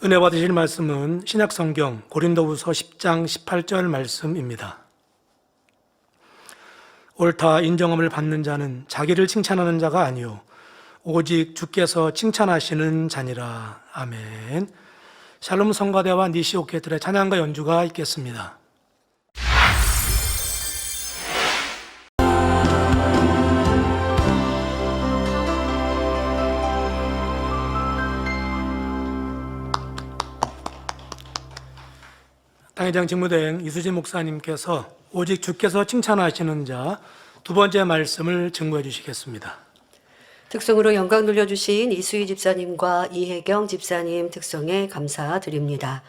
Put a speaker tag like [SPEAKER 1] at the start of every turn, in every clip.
[SPEAKER 1] 은혜 받으실 말씀은 신약성경 고린도후서 10장 18절 말씀입니다. 옳다 인정함을 받는 자는 자기를 칭찬하는 자가 아니요 오직 주께서 칭찬하시는 자니라. 아멘. 샬롬 성가대와 니시 오케트의 찬양과 연주가 있겠습니다. 당회장 직무대행 이수진 목사님께서 오직 주께서 칭찬하시는 자 두 번째 말씀을 증거해 주시겠습니다.
[SPEAKER 2] 특성으로 영광 돌려주신 이수희 집사님과 이혜경 집사님 특성에 감사드립니다.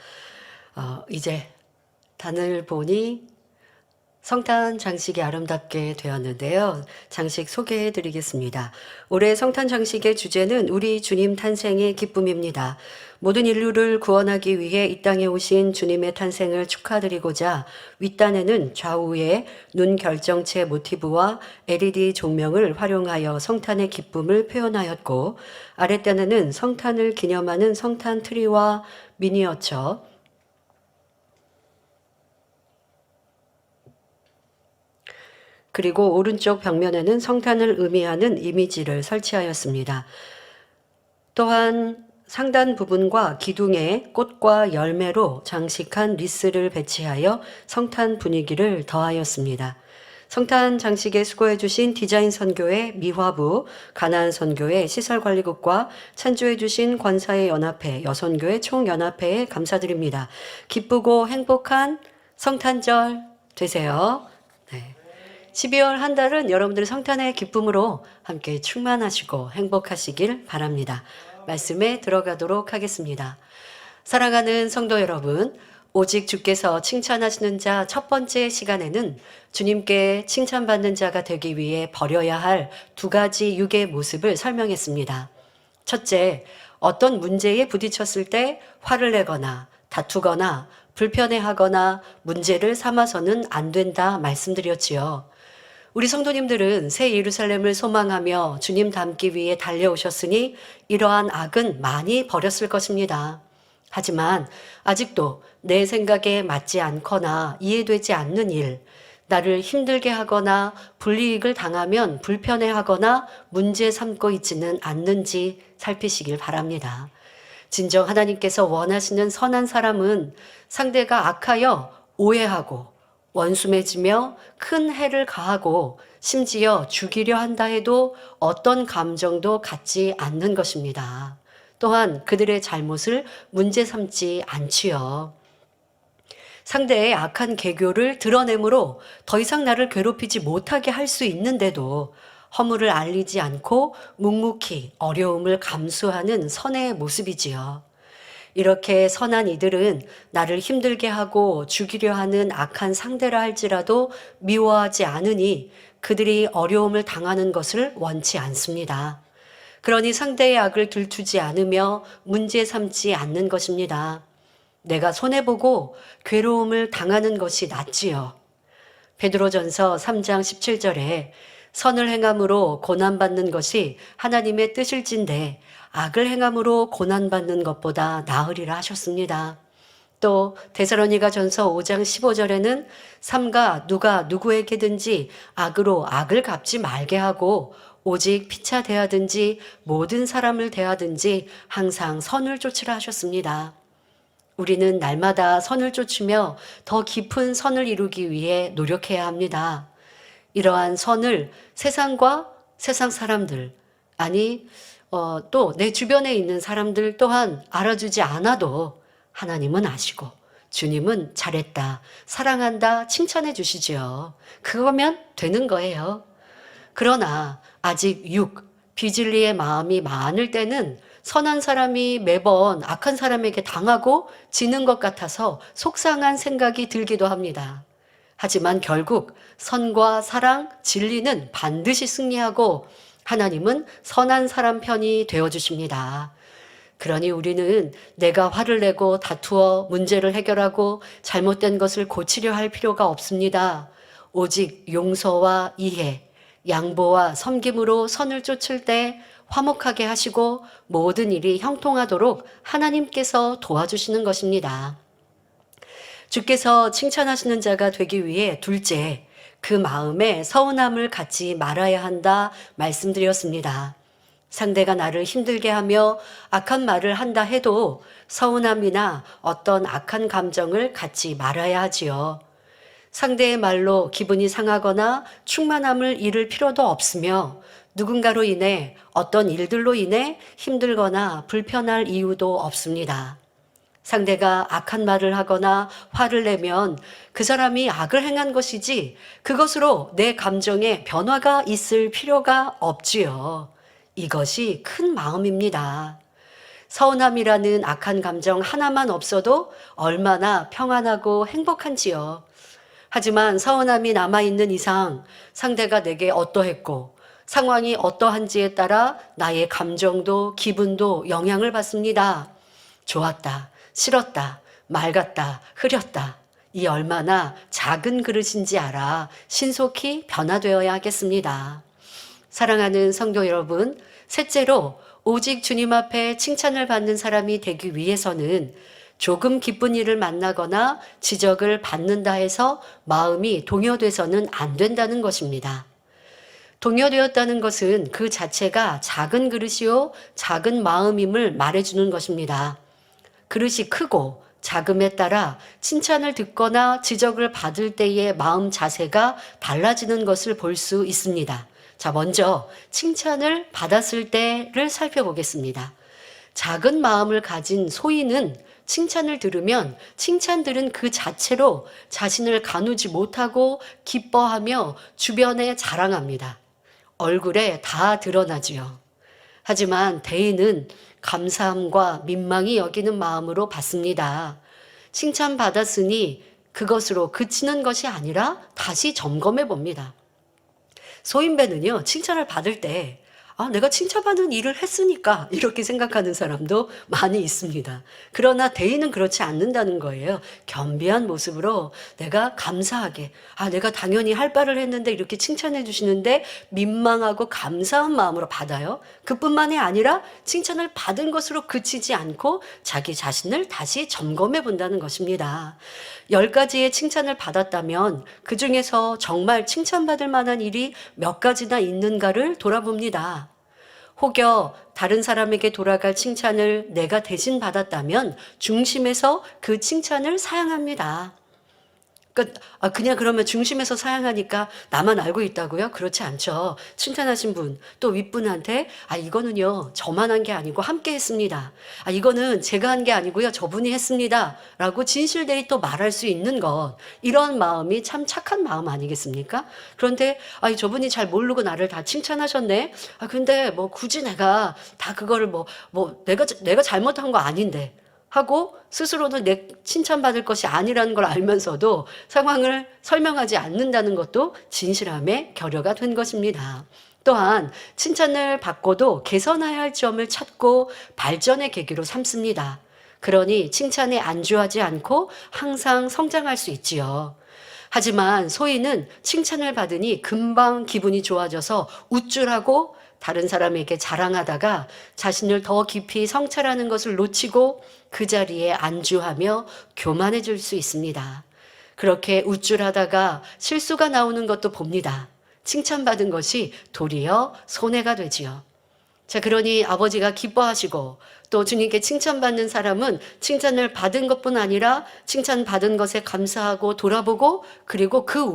[SPEAKER 2] 이제 단을 보니 성탄 장식이 아름답게 되었는데요. 장식 소개해 드리겠습니다. 올해 성탄 장식의 주제는 우리 주님 탄생의 기쁨입니다. 모든 인류를 구원하기 위해 이 땅에 오신 주님의 탄생을 축하드리고자 윗단에는 좌우에 눈 결정체 모티브와 LED 조명을 활용하여 성탄의 기쁨을 표현하였고, 아랫단에는 성탄을 기념하는 성탄 트리와 미니어처, 그리고 오른쪽 벽면에는 성탄을 의미하는 이미지를 설치하였습니다. 또한 상단 부분과 기둥에 꽃과 열매로 장식한 리스를 배치하여 성탄 분위기를 더하였습니다. 성탄 장식에 수고해 주신 디자인 선교회 미화부, 가나안 선교회 시설관리국과 찬조해 주신 권사의 연합회, 여선교회 총연합회에 감사드립니다. 기쁘고 행복한 성탄절 되세요. 네. 12월 한 달은 여러분들의 성탄의 기쁨으로 함께 충만하시고 행복하시길 바랍니다. 말씀에 들어가도록 하겠습니다. 사랑하는 성도 여러분, 오직 주께서 칭찬하시는 자 첫 번째 시간에는 주님께 칭찬받는 자가 되기 위해 버려야 할 두 가지 육의 모습을 설명했습니다. 첫째, 어떤 문제에 부딪혔을 때 화를 내거나 다투거나 불편해하거나 문제를 삼아서는 안 된다 말씀드렸지요. 우리 성도님들은 새 예루살렘을 소망하며 주님 닮기 위해 달려오셨으니 이러한 악은 많이 버렸을 것입니다. 하지만 아직도 내 생각에 맞지 않거나 이해되지 않는 일, 나를 힘들게 하거나 불이익을 당하면 불편해하거나 문제 삼고 있지는 않는지 살피시길 바랍니다. 진정 하나님께서 원하시는 선한 사람은 상대가 악하여 오해하고 원수매지며 큰 해를 가하고 심지어 죽이려 한다 해도 어떤 감정도 갖지 않는 것입니다. 또한 그들의 잘못을 문제 삼지 않지요. 상대의 악한 계교를 드러내므로 더 이상 나를 괴롭히지 못하게 할 수 있는데도 허물을 알리지 않고 묵묵히 어려움을 감수하는 선의 모습이지요. 이렇게 선한 이들은 나를 힘들게 하고 죽이려 하는 악한 상대라 할지라도 미워하지 않으니 그들이 어려움을 당하는 것을 원치 않습니다. 그러니 상대의 악을 들투지 않으며 문제 삼지 않는 것입니다. 내가 손해보고 괴로움을 당하는 것이 낫지요. 베드로전서 3장 17절에 선을 행함으로 고난받는 것이 하나님의 뜻일진데 악을 행함으로 고난받는 것보다 나으리라 하셨습니다. 또 데살로니가 전서 5장 15절에는 삼가 누가 누구에게든지 악으로 악을 갚지 말게 하고 오직 피차 대하든지 모든 사람을 대하든지 항상 선을 쫓으라 하셨습니다. 우리는 날마다 선을 쫓으며 더 깊은 선을 이루기 위해 노력해야 합니다. 이러한 선을 세상과 세상 사람들, 또 내 주변에 있는 사람들 또한 알아주지 않아도 하나님은 아시고 주님은 잘했다, 사랑한다, 칭찬해 주시지요. 그거면 되는 거예요. 그러나 아직 비진리의 마음이 많을 때는 선한 사람이 매번 악한 사람에게 당하고 지는 것 같아서 속상한 생각이 들기도 합니다. 하지만 결국 선과 사랑, 진리는 반드시 승리하고 하나님은 선한 사람 편이 되어주십니다. 그러니 우리는 내가 화를 내고 다투어 문제를 해결하고 잘못된 것을 고치려 할 필요가 없습니다. 오직 용서와 이해, 양보와 섬김으로 선을 쫓을 때 화목하게 하시고 모든 일이 형통하도록 하나님께서 도와주시는 것입니다. 주께서 칭찬하시는 자가 되기 위해 둘째, 그 마음에 서운함을 갖지 말아야 한다 말씀드렸습니다. 상대가 나를 힘들게 하며 악한 말을 한다 해도 서운함이나 어떤 악한 감정을 갖지 말아야 하지요. 상대의 말로 기분이 상하거나 충만함을 잃을 필요도 없으며 누군가로 인해 어떤 일들로 인해 힘들거나 불편할 이유도 없습니다. 상대가 악한 말을 하거나 화를 내면 그 사람이 악을 행한 것이지 그것으로 내 감정에 변화가 있을 필요가 없지요. 이것이 큰 마음입니다. 서운함이라는 악한 감정 하나만 없어도 얼마나 평안하고 행복한지요. 하지만 서운함이 남아있는 이상 상대가 내게 어떠했고 상황이 어떠한지에 따라 나의 감정도 기분도 영향을 받습니다. 좋았다, 싫었다, 맑았다, 흐렸다. 이 얼마나 작은 그릇인지 알아 신속히 변화되어야 하겠습니다. 사랑하는 성도 여러분, 셋째로 오직 주님 앞에 칭찬을 받는 사람이 되기 위해서는 조금 기쁜 일을 만나거나 지적을 받는다 해서 마음이 동요돼서는 안 된다는 것입니다. 동요되었다는 것은 그 자체가 작은 그릇이요, 작은 마음임을 말해주는 것입니다. 그릇이 크고 작음에 따라 칭찬을 듣거나 지적을 받을 때의 마음 자세가 달라지는 것을 볼 수 있습니다. 자, 먼저 칭찬을 받았을 때를 살펴보겠습니다. 작은 마음을 가진 소인은 칭찬을 들으면 칭찬들은 그 자체로 자신을 가누지 못하고 기뻐하며 주변에 자랑합니다. 얼굴에 다 드러나지요. 하지만 대인은 감사함과 민망히 여기는 마음으로 받습니다. 칭찬받았으니 그것으로 그치는 것이 아니라 다시 점검해 봅니다. 소인배는요, 칭찬을 받을 때 내가 칭찬받는 일을 했으니까 이렇게 생각하는 사람도 많이 있습니다. 그러나 대인은 그렇지 않는다는 거예요. 겸비한 모습으로 내가 감사하게 내가 당연히 할 바를 했는데 이렇게 칭찬해 주시는데 민망하고 감사한 마음으로 받아요. 그뿐만이 아니라 칭찬을 받은 것으로 그치지 않고 자기 자신을 다시 점검해 본다는 것입니다. 10가지의 칭찬을 받았다면 그 중에서 정말 칭찬받을 만한 일이 몇 가지나 있는가를 돌아봅니다. 혹여 다른 사람에게 돌아갈 칭찬을 내가 대신 받았다면 중심에서 그 칭찬을 사양합니다. 그냥 그러면 중심에서 사양하니까 나만 알고 있다고요? 그렇지 않죠. 칭찬하신 분, 또 윗분한테 이거는요 저만 한 게 아니고 함께 했습니다. 이거는 제가 한 게 아니고요 저분이 했습니다. 라고 진실되이 또 말할 수 있는 것, 이런 마음이 참 착한 마음 아니겠습니까? 그런데 저분이 잘 모르고 나를 다 칭찬하셨네. 근데 뭐 굳이 내가 다 그거를 내가 잘못한 거 아닌데 하고 스스로는 내 칭찬받을 것이 아니라는 걸 알면서도 상황을 설명하지 않는다는 것도 진실함의 결여가 된 것입니다. 또한 칭찬을 받고도 개선해야 할 점을 찾고 발전의 계기로 삼습니다. 그러니 칭찬에 안주하지 않고 항상 성장할 수 있지요. 하지만 소인은 칭찬을 받으니 금방 기분이 좋아져서 우쭐하고 다른 사람에게 자랑하다가 자신을 더 깊이 성찰하는 것을 놓치고 그 자리에 안주하며 교만해질 수 있습니다. 그렇게 우쭐하다가 실수가 나오는 것도 봅니다. 칭찬받은 것이 도리어 손해가 되지요. 자, 그러니 아버지가 기뻐하시고 또 주님께 칭찬받는 사람은 칭찬을 받은 것뿐 아니라 칭찬받은 것에 감사하고 돌아보고 그리고 그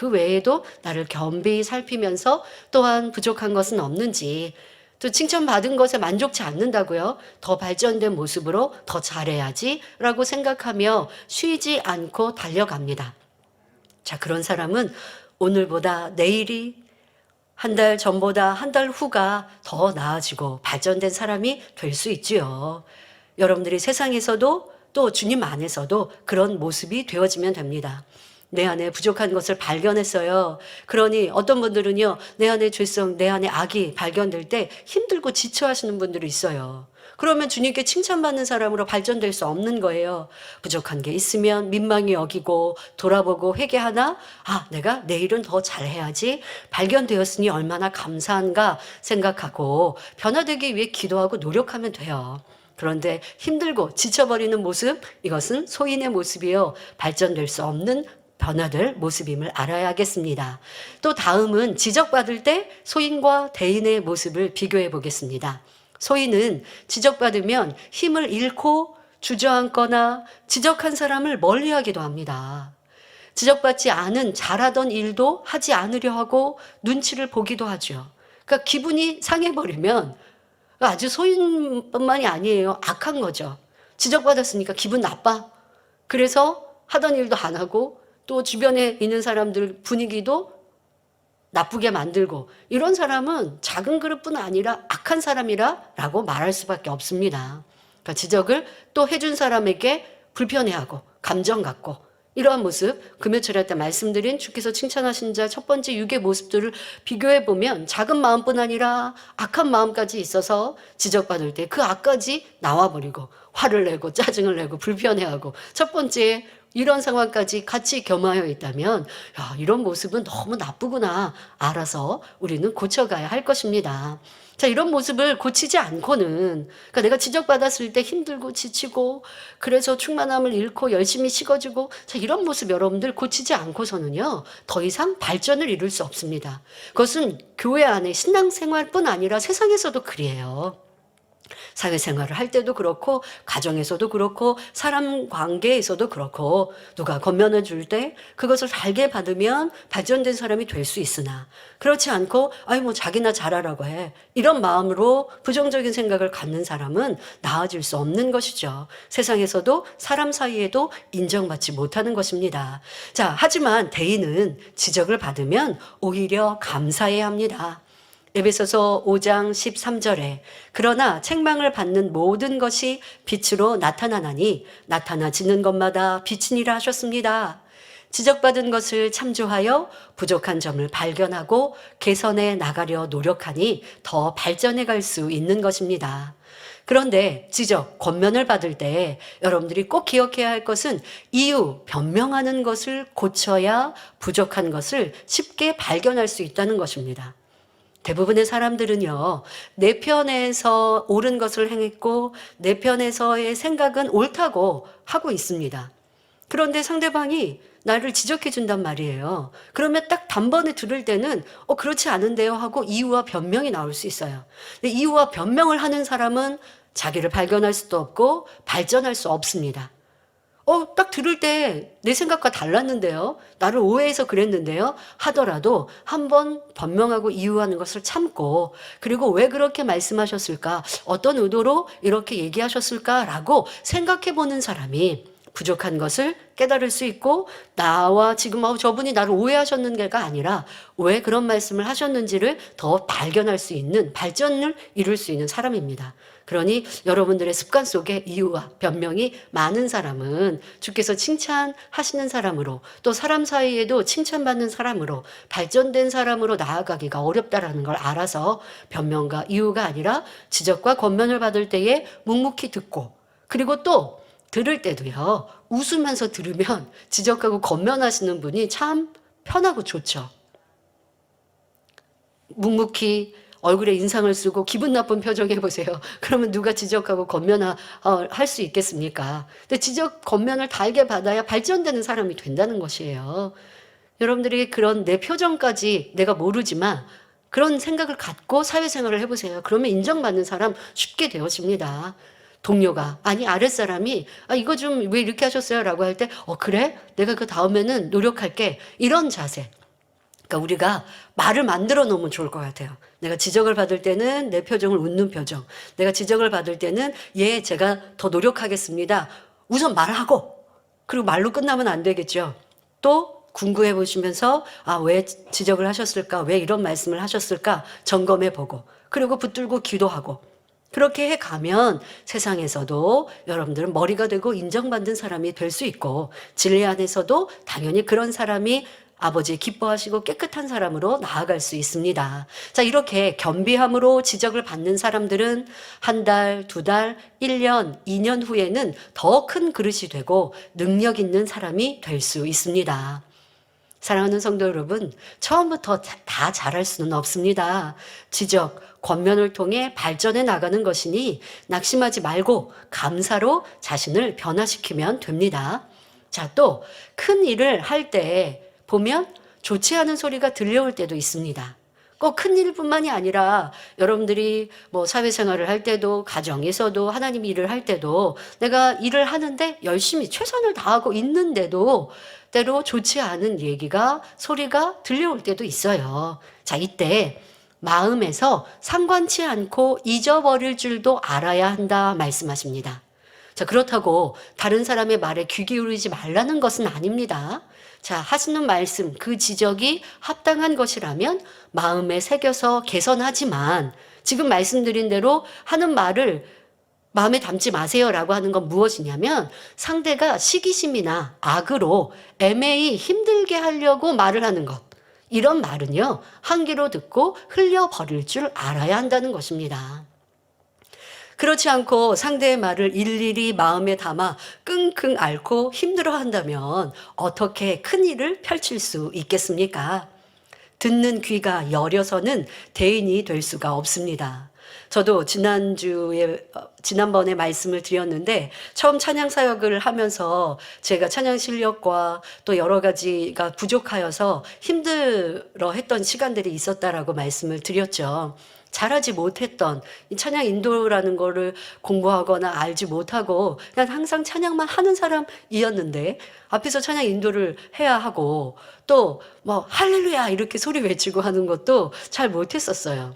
[SPEAKER 2] 외에도 나를 겸비히 살피면서 또한 부족한 것은 없는지, 또 칭찬받은 것에 만족치 않는다고요. 더 발전된 모습으로 더 잘해야지 라고 생각하며 쉬지 않고 달려갑니다. 자, 그런 사람은 오늘보다 내일이, 한 달 전보다 한 달 후가 더 나아지고 발전된 사람이 될 수 있지요. 여러분들이 세상에서도 또 주님 안에서도 그런 모습이 되어지면 됩니다. 내 안에 부족한 것을 발견했어요. 그러니 어떤 분들은요, 내 안에 죄성, 내 안에 악이 발견될 때 힘들고 지쳐하시는 분들이 있어요. 그러면 주님께 칭찬받는 사람으로 발전될 수 없는 거예요. 부족한 게 있으면 민망히 여기고 돌아보고 회개하나, 아, 내가 내일은 더 잘해야지, 발견되었으니 얼마나 감사한가 생각하고 변화되기 위해 기도하고 노력하면 돼요. 그런데 힘들고 지쳐버리는 모습, 이것은 소인의 모습이요. 발전될 수 없는 변화될 모습임을 알아야겠습니다. 또 다음은 지적받을 때 소인과 대인의 모습을 비교해 보겠습니다. 소인은 지적받으면 힘을 잃고 주저앉거나 지적한 사람을 멀리하기도 합니다. 지적받지 않은 잘하던 일도 하지 않으려 하고 눈치를 보기도 하죠. 그러니까 기분이 상해버리면 아주 소인뿐만이 아니에요. 악한 거죠. 지적받았으니까 기분 나빠. 그래서 하던 일도 안 하고 또 주변에 있는 사람들 분위기도 나쁘게 만들고, 이런 사람은 작은 그릇뿐 아니라 악한 사람이라고 말할 수밖에 없습니다. 그러니까 지적을 또 해준 사람에게 불편해하고 감정 갖고, 이러한 모습, 금요철 할 때 말씀드린 주께서 칭찬하신 자 첫 번째 육의 모습들을 비교해 보면 작은 마음뿐 아니라 악한 마음까지 있어서 지적받을 때 그 악까지 나와버리고 화를 내고 짜증을 내고 불편해하고, 첫 번째 이런 상황까지 같이 겸하여 있다면, 야, 이런 모습은 너무 나쁘구나 알아서 우리는 고쳐가야 할 것입니다. 자, 이런 모습을 고치지 않고는, 그러니까 내가 지적받았을 때 힘들고 지치고 그래서 충만함을 잃고 열심히 식어지고, 자, 이런 모습 여러분들 고치지 않고서는요, 더 이상 발전을 이룰 수 없습니다. 그것은 교회 안에 신앙생활뿐 아니라 세상에서도 그래요. 사회생활을 할 때도 그렇고 가정에서도 그렇고 사람 관계에서도 그렇고, 누가 권면을 줄 때 그것을 달게 받으면 발전된 사람이 될 수 있으나, 그렇지 않고 아이 뭐 자기나 잘하라고 해, 이런 마음으로 부정적인 생각을 갖는 사람은 나아질 수 없는 것이죠. 세상에서도 사람 사이에도 인정받지 못하는 것입니다. 자, 하지만 대인은 지적을 받으면 오히려 감사해야 합니다. 에베소서 5장 13절에 그러나 책망을 받는 모든 것이 빛으로 나타나나니 나타나지는 것마다 빛이니라 하셨습니다. 지적받은 것을 참조하여 부족한 점을 발견하고 개선해 나가려 노력하니 더 발전해 갈 수 있는 것입니다. 그런데 지적, 권면을 받을 때 여러분들이 꼭 기억해야 할 것은 이유, 변명하는 것을 고쳐야 부족한 것을 쉽게 발견할 수 있다는 것입니다. 대부분의 사람들은요, 내 편에서 옳은 것을 행했고 내 편에서의 생각은 옳다고 하고 있습니다. 그런데 상대방이 나를 지적해 준단 말이에요. 그러면 딱 단번에 들을 때는 그렇지 않은데요 하고 이유와 변명이 나올 수 있어요. 근데 이유와 변명을 하는 사람은 자기를 발견할 수도 없고 발전할 수 없습니다. 딱 들을 때 내 생각과 달랐는데요, 나를 오해해서 그랬는데요 하더라도 한번 변명하고 이유하는 것을 참고, 그리고 왜 그렇게 말씀하셨을까, 어떤 의도로 이렇게 얘기하셨을까라고 생각해 보는 사람이 부족한 것을 깨달을 수 있고, 나와 지금 저분이 나를 오해하셨는게가 아니라 왜 그런 말씀을 하셨는지를 더 발견할 수 있는, 발전을 이룰 수 있는 사람입니다. 그러니 여러분들의 습관 속에 이유와 변명이 많은 사람은 주께서 칭찬하시는 사람으로, 또 사람 사이에도 칭찬받는 사람으로, 발전된 사람으로 나아가기가 어렵다라는 걸 알아서 변명과 이유가 아니라 지적과 권면을 받을 때에 묵묵히 듣고, 그리고 또 들을 때도요, 웃으면서 들으면 지적하고 권면하시는 분이 참 편하고 좋죠. 묵묵히 얼굴에 인상을 쓰고 기분 나쁜 표정 해보세요. 그러면 누가 지적하고 권면할 수 있겠습니까? 근데 지적, 권면을 달게 받아야 발전되는 사람이 된다는 것이에요. 여러분들이 그런 내 표정까지 내가 모르지만 그런 생각을 갖고 사회생활을 해보세요. 그러면 인정받는 사람 쉽게 되어집니다. 동료가, 아니 아랫사람이 이거 좀 왜 이렇게 하셨어요? 라고 할 때 그래? 내가 그 다음에는 노력할게. 이런 자세. 그러니까 우리가 말을 만들어 놓으면 좋을 것 같아요. 내가 지적을 받을 때는 내 표정을 웃는 표정, 내가 지적을 받을 때는 제가 더 노력하겠습니다. 우선 말하고, 그리고 말로 끝나면 안 되겠죠. 또 궁금해 보시면서 왜 지적을 하셨을까, 왜 이런 말씀을 하셨을까 점검해 보고, 그리고 붙들고 기도하고, 그렇게 해가면 세상에서도 여러분들은 머리가 되고 인정받는 사람이 될 수 있고, 진리 안에서도 당연히 그런 사람이 아버지 기뻐하시고 깨끗한 사람으로 나아갈 수 있습니다. 자, 이렇게 겸비함으로 지적을 받는 사람들은 한 달, 두 달, 1년, 2년 후에는 더 큰 그릇이 되고 능력 있는 사람이 될 수 있습니다. 사랑하는 성도 여러분, 처음부터 다 잘할 수는 없습니다. 지적, 권면을 통해 발전해 나가는 것이니 낙심하지 말고 감사로 자신을 변화시키면 됩니다. 자, 또 큰 일을 할 때 보면 좋지 않은 소리가 들려올 때도 있습니다. 꼭 큰 일뿐만이 아니라 여러분들이 뭐 사회생활을 할 때도 가정에서도 하나님 일을 할 때도 내가 일을 하는데 열심히 최선을 다하고 있는데도 때로 좋지 않은 얘기가 소리가 들려올 때도 있어요. 자, 이때 마음에서 상관치 않고 잊어버릴 줄도 알아야 한다 말씀하십니다. 자, 그렇다고 다른 사람의 말에 귀 기울이지 말라는 것은 아닙니다. 자, 하시는 말씀, 그 지적이 합당한 것이라면 마음에 새겨서 개선하지만 지금 말씀드린 대로 하는 말을 마음에 담지 마세요라고 하는 건 무엇이냐면 상대가 시기심이나 악으로 애매히 힘들게 하려고 말을 하는 것. 이런 말은요, 한 귀로 듣고 흘려버릴 줄 알아야 한다는 것입니다. 그렇지 않고 상대의 말을 일일이 마음에 담아 끙끙 앓고 힘들어한다면 어떻게 큰 일을 펼칠 수 있겠습니까? 듣는 귀가 여려서는 대인이 될 수가 없습니다. 저도 지난번에 말씀을 드렸는데 처음 찬양 사역을 하면서 제가 찬양 실력과 또 여러 가지가 부족하여서 힘들어 했던 시간들이 있었다라고 말씀을 드렸죠. 잘하지 못했던 이 찬양 인도라는 거를 공부하거나 알지 못하고 그냥 항상 찬양만 하는 사람이었는데 앞에서 찬양 인도를 해야 하고 또 뭐 할렐루야 이렇게 소리 외치고 하는 것도 잘 못했었어요.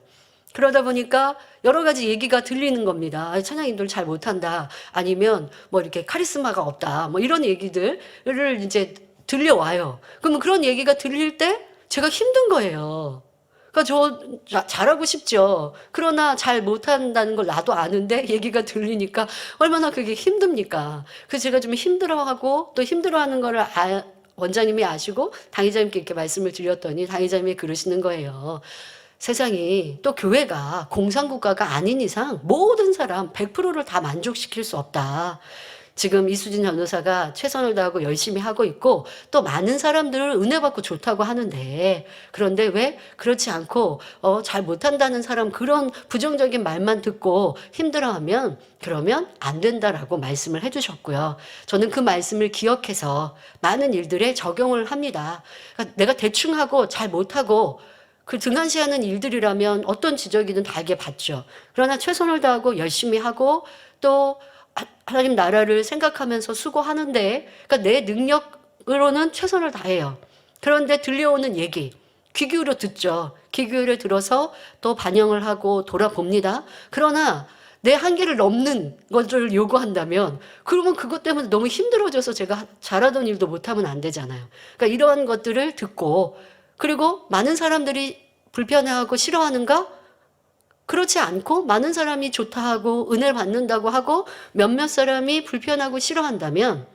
[SPEAKER 2] 그러다 보니까 여러 가지 얘기가 들리는 겁니다. 찬양 인도를 잘 못한다. 아니면 뭐 이렇게 카리스마가 없다. 뭐 이런 얘기들을 이제 들려와요. 그러면 그런 얘기가 들릴 때 제가 힘든 거예요. 그러니까 저 잘하고 싶죠. 그러나 잘 못한다는 걸 나도 아는데 얘기가 들리니까 얼마나 그게 힘듭니까? 그래서 제가 좀 힘들어하고 또 힘들어하는 거를 원장님이 아시고 당의자님께 이렇게 말씀을 드렸더니 당의자님이 그러시는 거예요. 세상이 또 교회가 공산국가가 아닌 이상 모든 사람 100%를 다 만족시킬 수 없다. 지금 이수진 전도사가 최선을 다하고 열심히 하고 있고 또 많은 사람들을 은혜 받고 좋다고 하는데 그런데 왜 그렇지 않고 잘 못한다는 사람 그런 부정적인 말만 듣고 힘들어하면 그러면 안 된다라고 말씀을 해주셨고요. 저는 그 말씀을 기억해서 많은 일들에 적용을 합니다. 그러니까 내가 대충 하고 잘 못하고 그 등한시하는 일들이라면 어떤 지적이든 달게 받죠. 그러나 최선을 다하고 열심히 하고 또 하나님 나라를 생각하면서 수고하는데 그러니까 내 능력으로는 최선을 다해요. 그런데 들려오는 얘기 귀 기울여 듣죠. 귀 기울여 들어서 또 반영을 하고 돌아봅니다. 그러나 내 한계를 넘는 것을 요구한다면 그러면 그것 때문에 너무 힘들어져서 제가 잘하던 일도 못하면 안 되잖아요. 그러니까 이러한 것들을 듣고 그리고 많은 사람들이 불편해하고 싫어하는가? 그렇지 않고 많은 사람이 좋다 하고 은혜를 받는다고 하고 몇몇 사람이 불편하고 싫어한다면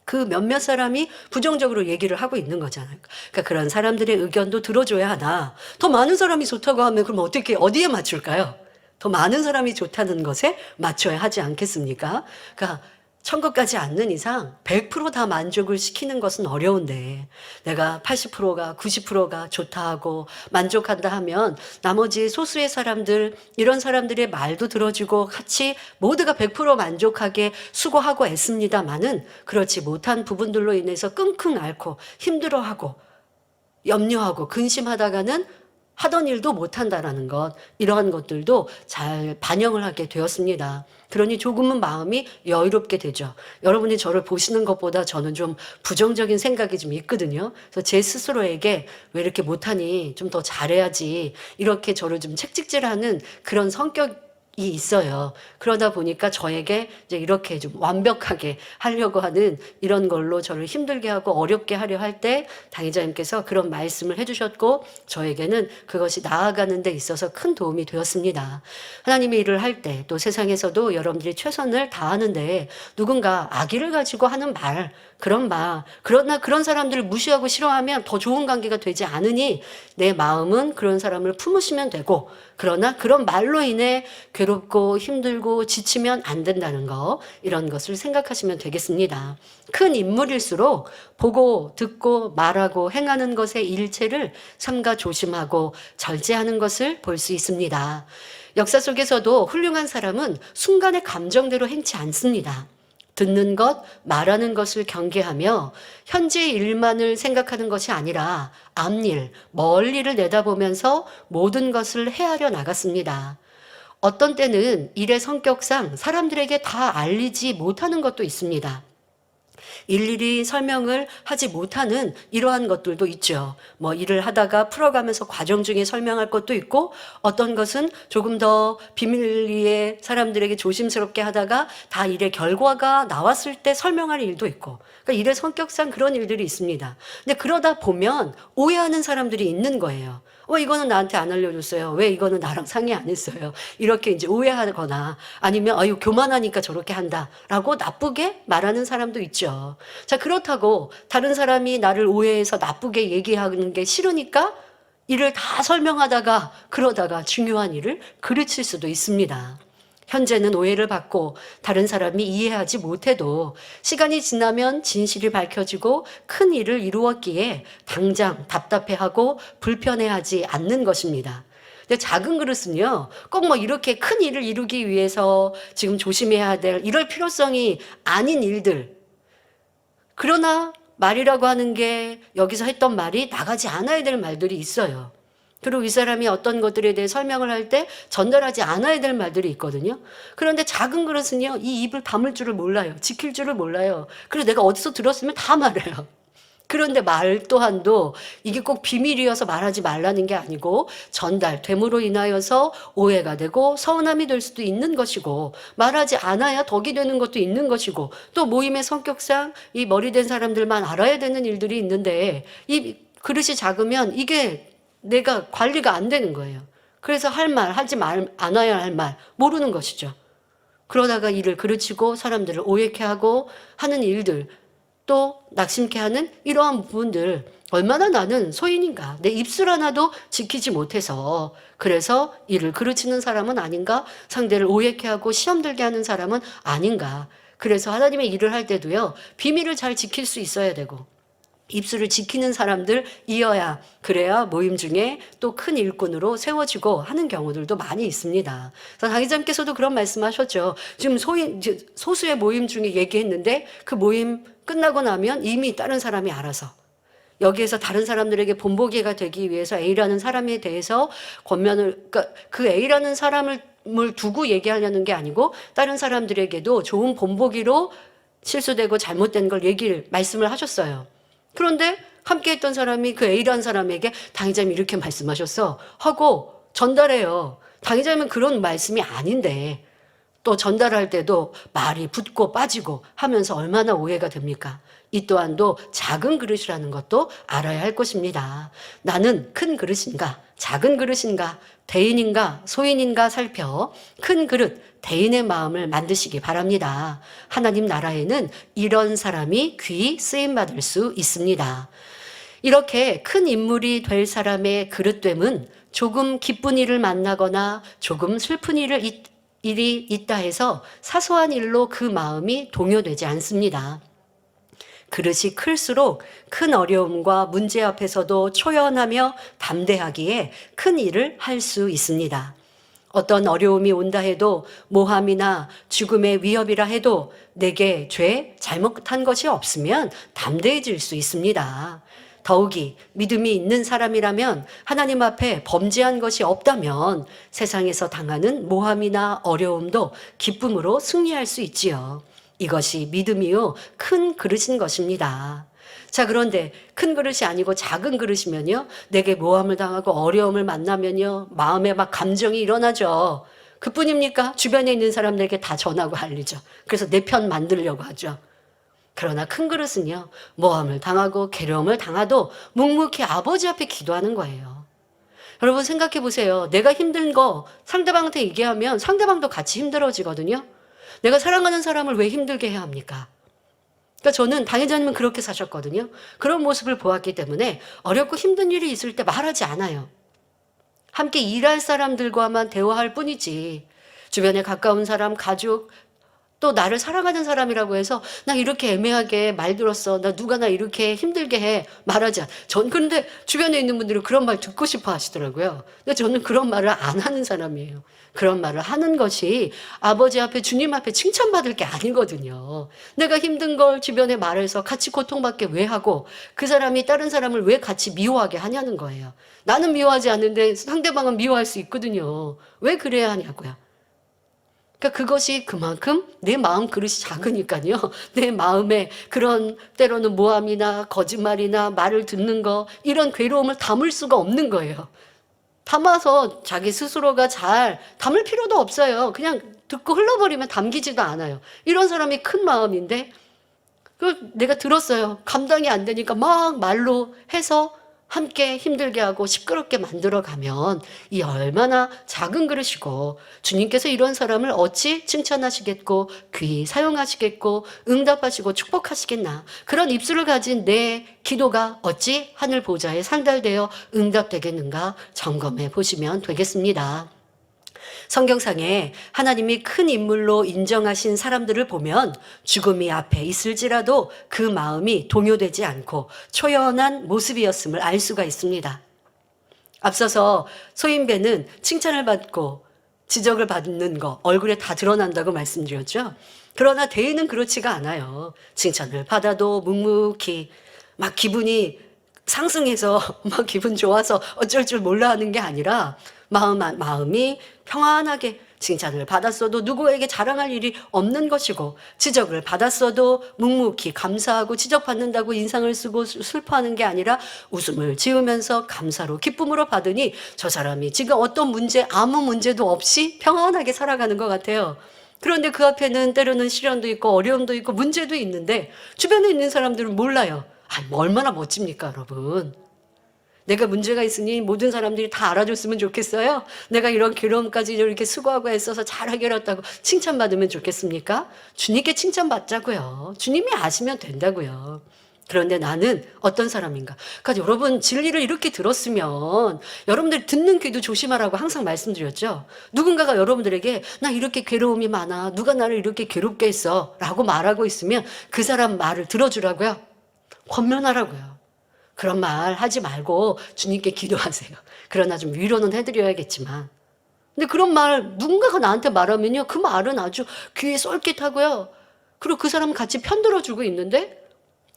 [SPEAKER 2] 그 몇몇 사람이 부정적으로 얘기를 하고 있는 거잖아요. 그러니까 그런 사람들의 의견도 들어줘야 하나. 더 많은 사람이 좋다고 하면 그럼 어디에 맞출까요? 더 많은 사람이 좋다는 것에 맞춰야 하지 않겠습니까? 그러니까 천국 가지 않는 이상 100%다 만족을 시키는 것은 어려운데 내가 80%가 90%가 좋다 하고 만족한다 하면 나머지 소수의 사람들 이런 사람들의 말도 들어주고 같이 모두가 100% 만족하게 수고하고 애씁니다마는 그렇지 못한 부분들로 인해서 끙끙 앓고 힘들어하고 염려하고 근심하다가는 하던 일도 못한다라는 것 이러한 것들도 잘 반영을 하게 되었습니다. 그러니 조금은 마음이 여유롭게 되죠. 여러분이 저를 보시는 것보다 저는 좀 부정적인 생각이 좀 있거든요. 그래서 제 스스로에게 왜 이렇게 못하니 좀 더 잘해야지 이렇게 저를 좀 책찍질하는 그런 성격 있어요. 그러다 보니까 저에게 이제 이렇게 좀 완벽하게 하려고 하는 이런 걸로 저를 힘들게 하고 어렵게 하려 할 때 당회자님께서 그런 말씀을 해주셨고 저에게는 그것이 나아가는 데 있어서 큰 도움이 되었습니다. 하나님의 일을 할 때 또 세상에서도 여러분들이 최선을 다하는데 누군가 악의를 가지고 하는 말, 그러나 그런 사람들을 무시하고 싫어하면 더 좋은 관계가 되지 않으니 내 마음은 그런 사람을 품으시면 되고, 그러나 그런 말로 인해 괴롭고 힘들고 지치면 안 된다는 거, 이런 것을 생각하시면 되겠습니다. 큰 인물일수록 보고 듣고 말하고 행하는 것의 일체를 삼가 조심하고 절제하는 것을 볼 수 있습니다. 역사 속에서도 훌륭한 사람은 순간의 감정대로 행치 않습니다. 듣는 것, 말하는 것을 경계하며 현재의 일만을 생각하는 것이 아니라 앞일, 멀리를 내다보면서 모든 것을 헤아려 나갔습니다. 어떤 때는 일의 성격상 사람들에게 다 알리지 못하는 것도 있습니다. 일일이 설명을 하지 못하는 이러한 것들도 있죠. 뭐 일을 하다가 풀어가면서 과정 중에 설명할 것도 있고, 어떤 것은 조금 더 비밀리에 사람들에게 조심스럽게 하다가 다 일의 결과가 나왔을 때 설명할 일도 있고, 그러니까 일의 성격상 그런 일들이 있습니다. 근데 그러다 보면 오해하는 사람들이 있는 거예요. 왜 이거는 나한테 안 알려줬어요? 왜 이거는 나랑 상의 안 했어요? 이렇게 이제 오해하거나 아니면 아유 교만하니까 저렇게 한다라고 나쁘게 말하는 사람도 있죠. 자, 그렇다고 다른 사람이 나를 오해해서 나쁘게 얘기하는 게 싫으니까 일을 다 설명하다가 그러다가 중요한 일을 그르칠 수도 있습니다. 현재는 오해를 받고 다른 사람이 이해하지 못해도 시간이 지나면 진실이 밝혀지고 큰 일을 이루었기에 당장 답답해하고 불편해하지 않는 것입니다. 근데 작은 그릇은요, 꼭 뭐 이렇게 큰 일을 이루기 위해서 지금 조심해야 될 이럴 필요성이 아닌 일들. 그러나 말이라고 하는 게 여기서 했던 말이 나가지 않아야 될 말들이 있어요. 그리고 이 사람이 어떤 것들에 대해 설명을 할 때 전달하지 않아야 될 말들이 있거든요. 그런데 작은 그릇은요, 이 입을 다물 줄을 몰라요. 지킬 줄을 몰라요. 그래서 내가 어디서 들었으면 다 말해요. 그런데 말 또한도 이게 꼭 비밀이어서 말하지 말라는 게 아니고 전달됨으로 인하여서 오해가 되고 서운함이 될 수도 있는 것이고, 말하지 않아야 덕이 되는 것도 있는 것이고, 또 모임의 성격상 이 머리 된 사람들만 알아야 되는 일들이 있는데 이 그릇이 작으면 이게 내가 관리가 안 되는 거예요. 그래서 할 말, 하지 않아야 할 말 모르는 것이죠. 그러다가 일을 그르치고 사람들을 오해케 하고 하는 일들, 또 낙심케 하는 이러한 부분들, 얼마나 나는 소인인가, 내 입술 하나도 지키지 못해서 그래서 일을 그르치는 사람은 아닌가, 상대를 오해케 하고 시험 들게 하는 사람은 아닌가. 그래서 하나님의 일을 할 때도요, 비밀을 잘 지킬 수 있어야 되고 입술을 지키는 사람들이어야, 그래야 모임 중에 또 큰 일꾼으로 세워지고 하는 경우들도 많이 있습니다. 그래서 당회장께서도 그런 말씀하셨죠. 지금 소수의 모임 중에 얘기했는데 그 모임 끝나고 나면 이미 다른 사람이 알아서 여기에서 다른 사람들에게 본보기가 되기 위해서 A라는 사람에 대해서 그러니까 그 A라는 사람을 두고 얘기하려는 게 아니고 다른 사람들에게도 좋은 본보기로 실수되고 잘못된 걸 말씀을 하셨어요. 그런데 함께 했던 사람이 그 A라는 사람에게 당회장님이 이렇게 말씀하셨어 하고 전달해요. 당회장님은 그런 말씀이 아닌데 또 전달할 때도 말이 붙고 빠지고 하면서 얼마나 오해가 됩니까? 이 또한도 작은 그릇이라는 것도 알아야 할 것입니다. 나는 큰 그릇인가, 작은 그릇인가, 대인인가, 소인인가 살펴 큰 그릇, 대인의 마음을 만드시기 바랍니다. 하나님 나라에는 이런 사람이 귀히 쓰임받을 수 있습니다. 이렇게 큰 인물이 될 사람의 그릇됨은 조금 기쁜 일을 만나거나 조금 슬픈 일이 있다 해서 사소한 일로 그 마음이 동요되지 않습니다. 그릇이 클수록 큰 어려움과 문제 앞에서도 초연하며 담대하기에 큰 일을 할 수 있습니다. 어떤 어려움이 온다 해도, 모함이나 죽음의 위협이라 해도 내게 잘못한 것이 없으면 담대해질 수 있습니다. 더욱이 믿음이 있는 사람이라면, 하나님 앞에 범죄한 것이 없다면 세상에서 당하는 모함이나 어려움도 기쁨으로 승리할 수 있지요. 이것이 믿음이요 큰 그릇인 것입니다. 자, 그런데 큰 그릇이 아니고 작은 그릇이면요, 내게 모함을 당하고 어려움을 만나면요 마음에 막 감정이 일어나죠. 그뿐입니까? 주변에 있는 사람들에게 다 전하고 알리죠. 그래서 내 편 만들려고 하죠. 그러나 큰 그릇은요, 모함을 당하고 괴로움을 당하도 묵묵히 아버지 앞에 기도하는 거예요. 여러분 생각해 보세요. 내가 힘든 거 상대방한테 얘기하면 상대방도 같이 힘들어지거든요. 내가 사랑하는 사람을 왜 힘들게 해야 합니까? 그러니까 저는 당회자님은 그렇게 사셨거든요. 그런 모습을 보았기 때문에 어렵고 힘든 일이 있을 때 말하지 않아요. 함께 일할 사람들과만 대화할 뿐이지 주변에 가까운 사람, 가족, 또 나를 사랑하는 사람이라고 해서 나 이렇게 애매하게 말 들었어. 나 누가 나 이렇게 힘들게 해. 말하지 않아. 전 그런데 주변에 있는 분들은 그런 말 듣고 싶어 하시더라고요. 근데 저는 그런 말을 안 하는 사람이에요. 그런 말을 하는 것이 아버지 앞에 주님 앞에 칭찬받을 게 아니거든요. 내가 힘든 걸 주변에 말해서 같이 고통받게 왜 하고 그 사람이 다른 사람을 왜 같이 미워하게 하냐는 거예요. 나는 미워하지 않는데 상대방은 미워할 수 있거든요. 왜 그래야 하냐고요. 그러니까 그것이 그만큼 내 마음 그릇이 작으니까요. 내 마음에 그런 때로는 모함이나 거짓말이나 말을 듣는 거 이런 괴로움을 담을 수가 없는 거예요. 담아서 자기 스스로가 잘 담을 필요도 없어요. 그냥 듣고 흘러버리면 담기지도 않아요. 이런 사람이 큰 마음인데 내가 들었어요. 감당이 안 되니까 막 말로 해서 함께 힘들게 하고 시끄럽게 만들어가면 이 얼마나 작은 그릇이고 주님께서 이런 사람을 어찌 칭찬하시겠고 귀히 사용하시겠고 응답하시고 축복하시겠나. 그런 입술을 가진 내 기도가 어찌 하늘 보좌에 상달되어 응답되겠는가 점검해 보시면 되겠습니다. 성경상에 하나님이 큰 인물로 인정하신 사람들을 보면 죽음이 앞에 있을지라도 그 마음이 동요되지 않고 초연한 모습이었음을 알 수가 있습니다. 앞서서 소인배는 칭찬을 받고 지적을 받는 거 얼굴에 다 드러난다고 말씀드렸죠. 그러나 대인은 그렇지가 않아요. 칭찬을 받아도 묵묵히 막 기분이 상승해서 막 기분 좋아서 어쩔 줄 몰라 하는 게 아니라 마음이 평안하게 칭찬을 받았어도 누구에게 자랑할 일이 없는 것이고 지적을 받았어도 묵묵히 감사하고 지적받는다고 인상을 쓰고 슬퍼하는 게 아니라 웃음을 지으면서 감사로 기쁨으로 받으니 저 사람이 지금 어떤 문제 아무 문제도 없이 평안하게 살아가는 것 같아요. 그런데 그 앞에는 때로는 시련도 있고 어려움도 있고 문제도 있는데 주변에 있는 사람들은 몰라요. 뭐 얼마나 멋집니까 여러분. 내가 문제가 있으니 모든 사람들이 다 알아줬으면 좋겠어요? 내가 이런 괴로움까지 이렇게 수고하고 애써서 잘 해결했다고 칭찬받으면 좋겠습니까? 주님께 칭찬받자고요. 주님이 아시면 된다고요. 그런데 나는 어떤 사람인가? 그러니까 여러분 진리를 이렇게 들었으면 여러분들 듣는 귀도 조심하라고 항상 말씀드렸죠. 누군가가 여러분들에게 나 이렇게 괴로움이 많아. 누가 나를 이렇게 괴롭게 했어. 라고 말하고 있으면 그 사람 말을 들어주라고요. 권면하라고요. 그런 말 하지 말고 주님께 기도하세요. 그러나 좀 위로는 해드려야겠지만. 근데 그런 말 누군가가 나한테 말하면요. 그 말은 아주 귀에 쏠깃하고요. 그리고 그 사람은 같이 편들어주고 있는데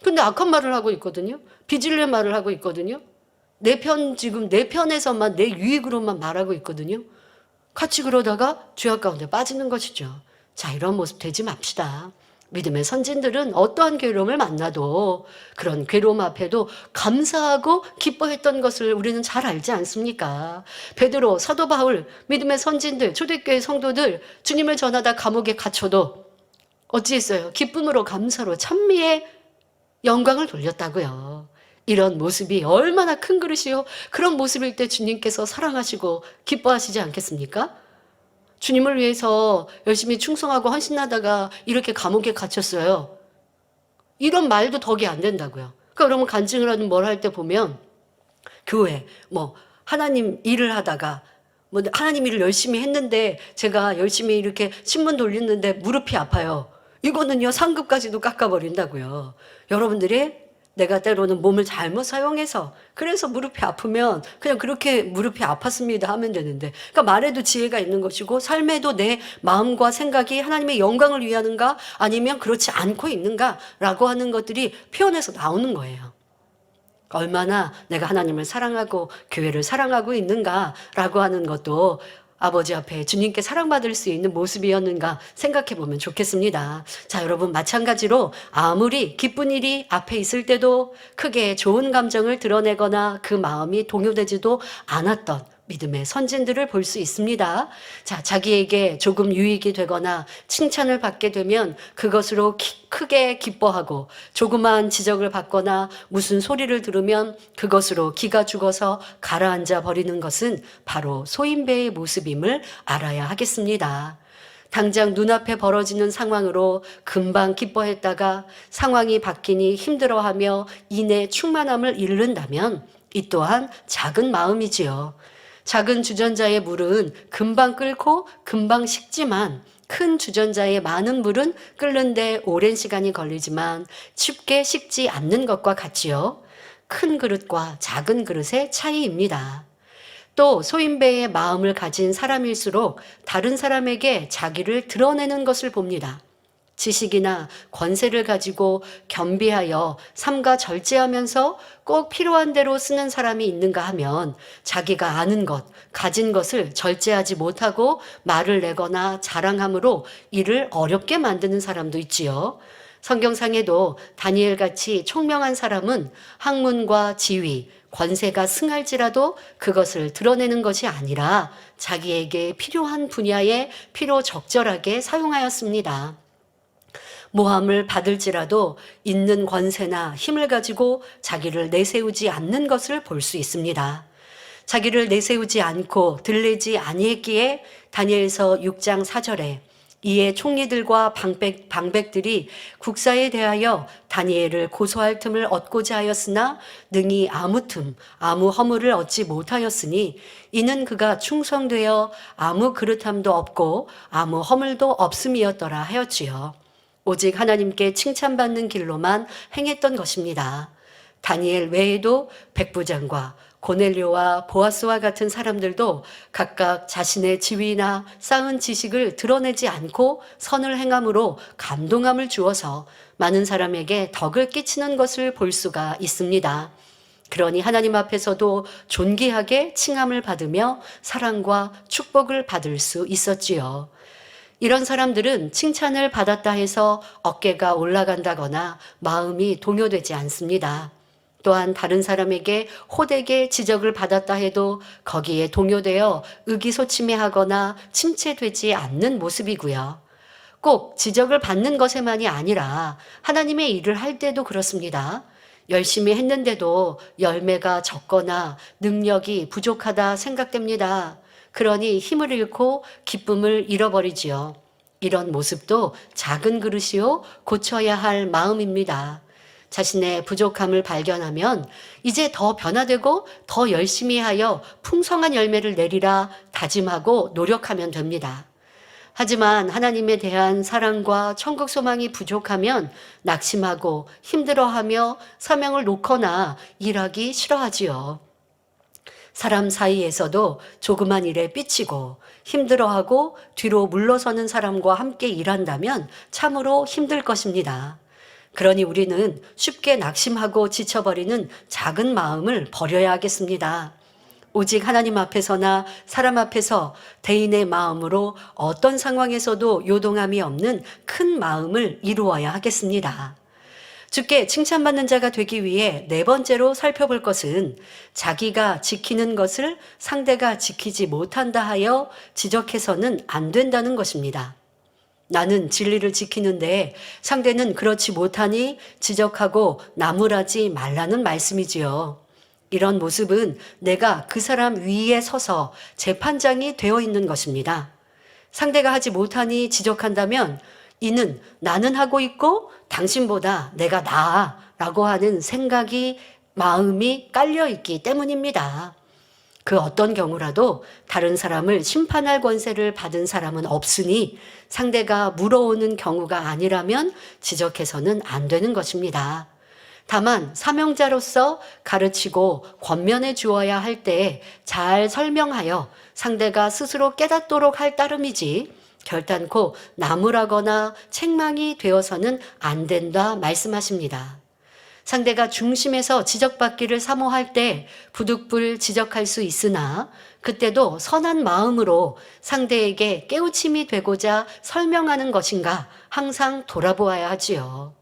[SPEAKER 2] 근데 악한 말을 하고 있거든요. 빚을낼 말을 하고 있거든요. 지금 내 편에서만 내 유익으로만 말하고 있거든요. 같이 그러다가 죄악 가운데 빠지는 것이죠. 자, 이런 모습 되지 맙시다. 믿음의 선진들은 어떠한 괴로움을 만나도 그런 괴로움 앞에도 감사하고 기뻐했던 것을 우리는 잘 알지 않습니까? 베드로, 사도 바울, 믿음의 선진들, 초대교회 성도들 주님을 전하다 감옥에 갇혀도 어찌했어요? 기쁨으로 감사로 찬미의 영광을 돌렸다고요. 이런 모습이 얼마나 큰 그릇이요. 그런 모습일 때 주님께서 사랑하시고 기뻐하시지 않겠습니까? 주님을 위해서 열심히 충성하고 헌신하다가 이렇게 감옥에 갇혔어요. 이런 말도 덕이 안 된다고요. 그러니까 여러분 간증을 하든 뭘 할 때 보면 교회 하나님 일을 하다가 하나님 일을 열심히 했는데 제가 열심히 이렇게 신문 돌리는데 무릎이 아파요. 이거는요 상급까지도 깎아버린다고요. 여러분들이 내가 때로는 몸을 잘못 사용해서 그래서 무릎이 아프면 그냥 그렇게 무릎이 아팠습니다 하면 되는데 그러니까 말에도 지혜가 있는 것이고 삶에도 내 마음과 생각이 하나님의 영광을 위하는가 아니면 그렇지 않고 있는가라고 하는 것들이 표현해서 나오는 거예요. 얼마나 내가 하나님을 사랑하고 교회를 사랑하고 있는가라고 하는 것도 아버지 앞에 주님께 사랑받을 수 있는 모습이었는가 생각해 보면 좋겠습니다. 자, 여러분 마찬가지로 아무리 기쁜 일이 앞에 있을 때도 크게 좋은 감정을 드러내거나 그 마음이 동요되지도 않았던 믿음의 선진들을 볼 수 있습니다. 자, 자기에게 조금 유익이 되거나 칭찬을 받게 되면 그것으로 크게 기뻐하고, 조그마한 지적을 받거나 무슨 소리를 들으면 그것으로 기가 죽어서 가라앉아 버리는 것은 바로 소인배의 모습임을 알아야 하겠습니다. 당장 눈앞에 벌어지는 상황으로 금방 기뻐했다가 상황이 바뀌니 힘들어하며 인내 충만함을 잃는다면 이 또한 작은 마음이지요. 작은 주전자의 물은 금방 끓고 금방 식지만 큰 주전자의 많은 물은 끓는데 오랜 시간이 걸리지만 쉽게 식지 않는 것과 같지요. 큰 그릇과 작은 그릇의 차이입니다. 또 소인배의 마음을 가진 사람일수록 다른 사람에게 자기를 드러내는 것을 봅니다. 지식이나 권세를 가지고 겸비하여 삼가 절제하면서 꼭 필요한 대로 쓰는 사람이 있는가 하면 자기가 아는 것, 가진 것을 절제하지 못하고 말을 내거나 자랑함으로 이를 어렵게 만드는 사람도 있지요. 성경상에도 다니엘같이 총명한 사람은 학문과 지위, 권세가 승할지라도 그것을 드러내는 것이 아니라 자기에게 필요한 분야에 필요적절하게 사용하였습니다. 모함을 받을지라도 있는 권세나 힘을 가지고 자기를 내세우지 않는 것을 볼 수 있습니다. 자기를 내세우지 않고 들리지 아니했기에 다니엘서 6장 4절에 이에 총리들과 방백들이 국사에 대하여 다니엘을 고소할 틈을 얻고자 하였으나 능히 아무 허물을 얻지 못하였으니 이는 그가 충성되어 아무 그릇함도 없고 아무 허물도 없음이었더라 하였지요. 오직 하나님께 칭찬받는 길로만 행했던 것입니다. 다니엘 외에도 백부장과 고넬료와 보아스와 같은 사람들도 각각 자신의 지위나 쌓은 지식을 드러내지 않고 선을 행함으로 감동함을 주어서 많은 사람에게 덕을 끼치는 것을 볼 수가 있습니다. 그러니 하나님 앞에서도 존귀하게 칭함을 받으며 사랑과 축복을 받을 수 있었지요. 이런 사람들은 칭찬을 받았다 해서 어깨가 올라간다거나 마음이 동요되지 않습니다. 또한 다른 사람에게 호되게 지적을 받았다 해도 거기에 동요되어 의기소침해하거나 침체되지 않는 모습이고요. 꼭 지적을 받는 것에만이 아니라 하나님의 일을 할 때도 그렇습니다. 열심히 했는데도 열매가 적거나 능력이 부족하다 생각됩니다. 그러니 힘을 잃고 기쁨을 잃어버리지요. 이런 모습도 작은 그릇이요 고쳐야 할 마음입니다. 자신의 부족함을 발견하면 이제 더 변화되고 더 열심히 하여 풍성한 열매를 내리라 다짐하고 노력하면 됩니다. 하지만 하나님에 대한 사랑과 천국 소망이 부족하면 낙심하고 힘들어하며 사명을 놓거나 일하기 싫어하지요. 사람 사이에서도 조그만 일에 삐치고 힘들어하고 뒤로 물러서는 사람과 함께 일한다면 참으로 힘들 것입니다. 그러니 우리는 쉽게 낙심하고 지쳐버리는 작은 마음을 버려야 하겠습니다. 오직 하나님 앞에서나 사람 앞에서 대인의 마음으로 어떤 상황에서도 요동함이 없는 큰 마음을 이루어야 하겠습니다. 주께 칭찬받는 자가 되기 위해 네 번째로 살펴볼 것은 자기가 지키는 것을 상대가 지키지 못한다 하여 지적해서는 안 된다는 것입니다. 나는 진리를 지키는데 상대는 그렇지 못하니 지적하고 나무라지 말라는 말씀이지요. 이런 모습은 내가 그 사람 위에 서서 재판장이 되어 있는 것입니다. 상대가 하지 못하니 지적한다면 이는 나는 하고 있고 당신보다 내가 나아 라고 하는 생각이 마음이 깔려 있기 때문입니다. 그 어떤 경우라도 다른 사람을 심판할 권세를 받은 사람은 없으니 상대가 물어오는 경우가 아니라면 지적해서는 안 되는 것입니다. 다만 사명자로서 가르치고 권면해 주어야 할 때 잘 설명하여 상대가 스스로 깨닫도록 할 따름이지 결단코 나무라거나 책망이 되어서는 안 된다 말씀하십니다. 상대가 중심에서 지적받기를 사모할 때 부득불 지적할 수 있으나 그때도 선한 마음으로 상대에게 깨우침이 되고자 설명하는 것인가 항상 돌아보아야 하지요.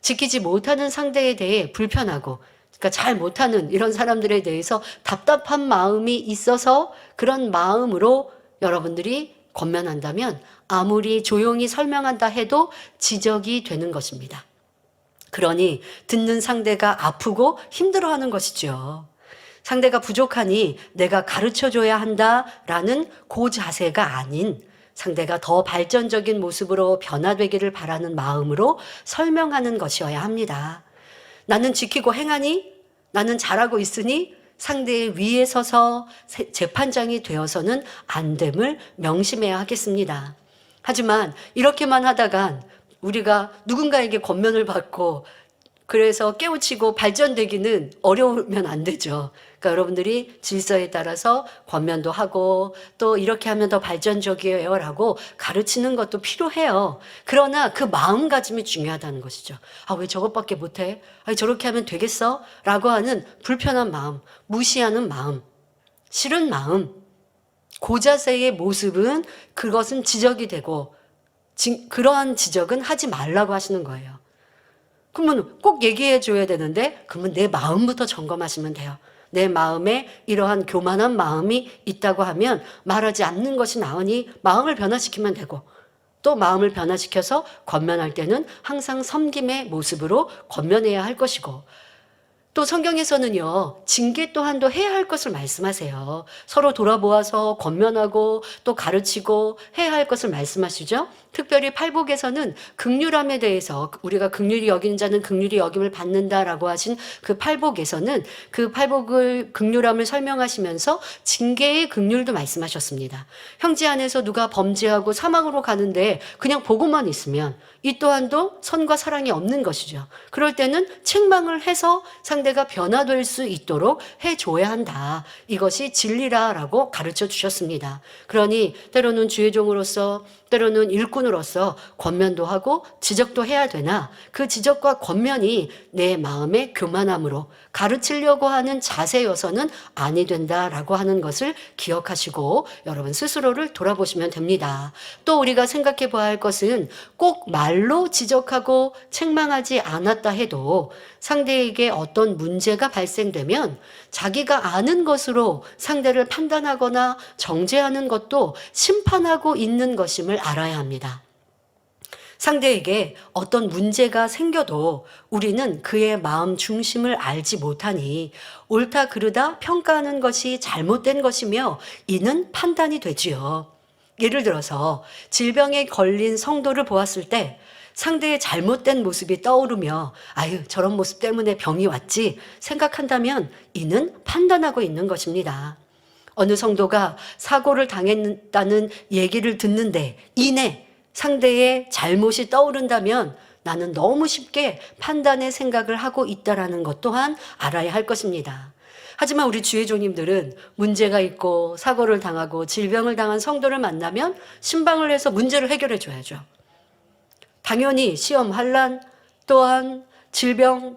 [SPEAKER 2] 지키지 못하는 상대에 대해 불편하고 그러니까 잘 못하는 이런 사람들에 대해서 답답한 마음이 있어서 그런 마음으로 여러분들이 권면한다면 아무리 조용히 설명한다 해도 지적이 되는 것입니다. 그러니 듣는 상대가 아프고 힘들어하는 것이죠. 상대가 부족하니 내가 가르쳐줘야 한다라는 그 자세가 아닌 상대가 더 발전적인 모습으로 변화되기를 바라는 마음으로 설명하는 것이어야 합니다. 나는 지키고 행하니, 나는 잘하고 있으니 상대의 위에 서서 재판장이 되어서는 안 됨을 명심해야 하겠습니다. 하지만 이렇게만 하다간 우리가 누군가에게 권면을 받고 그래서 깨우치고 발전되기는 어려우면 안 되죠. 그러니까 여러분들이 질서에 따라서 권면도 하고 또 이렇게 하면 더 발전적이에요 라고 가르치는 것도 필요해요. 그러나 그 마음가짐이 중요하다는 것이죠. 아, 왜 저것밖에 못해? 아, 저렇게 하면 되겠어? 라고 하는 불편한 마음, 무시하는 마음, 싫은 마음, 그 자세의 모습은 그것은 지적이 되고 그러한 지적은 하지 말라고 하시는 거예요. 그러면 꼭 얘기해 줘야 되는데 그러면 내 마음부터 점검하시면 돼요. 내 마음에 이러한 교만한 마음이 있다고 하면 말하지 않는 것이 나으니 마음을 변화시키면 되고 또 마음을 변화시켜서 권면할 때는 항상 섬김의 모습으로 권면해야 할 것이고 또 성경에서는요, 징계 또한도 해야 할 것을 말씀하세요. 서로 돌아보아서 권면하고 또 가르치고 해야 할 것을 말씀하시죠. 특별히 팔복에서는 긍휼함에 대해서 우리가 긍휼히 여기는 자는 긍휼히 여김을 받는다라고 하신 그 팔복에서는 그 팔복을 긍휼함을 설명하시면서 징계의 긍휼도 말씀하셨습니다. 형제 안에서 누가 범죄하고 사망으로 가는데 그냥 보고만 있으면 이 또한도 선과 사랑이 없는 것이죠. 그럴 때는 책망을 해서 상대가 변화될 수 있도록 해줘야 한다. 이것이 진리라라고 가르쳐 주셨습니다. 그러니 때로는 주의 종으로서 때로는 일꾼으로서 권면도 하고 지적도 해야 되나 그 지적과 권면이 내 마음의 교만함으로 가르치려고 하는 자세여서는 아니 된다라고 하는 것을 기억하시고 여러분 스스로를 돌아보시면 됩니다. 또 우리가 생각해 봐야 할 것은 꼭 말로 지적하고 책망하지 않았다 해도 상대에게 어떤 문제가 발생되면 자기가 아는 것으로 상대를 판단하거나 정죄하는 것도 심판하고 있는 것임을 알아야 합니다. 상대에게 어떤 문제가 생겨도 우리는 그의 마음 중심을 알지 못하니 옳다 그르다 평가하는 것이 잘못된 것이며 이는 판단이 되지요. 예를 들어서 질병에 걸린 성도를 보았을 때 상대의 잘못된 모습이 떠오르며 아유 저런 모습 때문에 병이 왔지 생각한다면 이는 판단하고 있는 것입니다. 어느 성도가 사고를 당했다는 얘기를 듣는데 이내 상대의 잘못이 떠오른다면 나는 너무 쉽게 판단의 생각을 하고 있다는 것 또한 알아야 할 것입니다. 하지만 우리 주의 종님들은 문제가 있고 사고를 당하고 질병을 당한 성도를 만나면 신방을 해서 문제를 해결해 줘야죠. 당연히 시험, 환난 또한 질병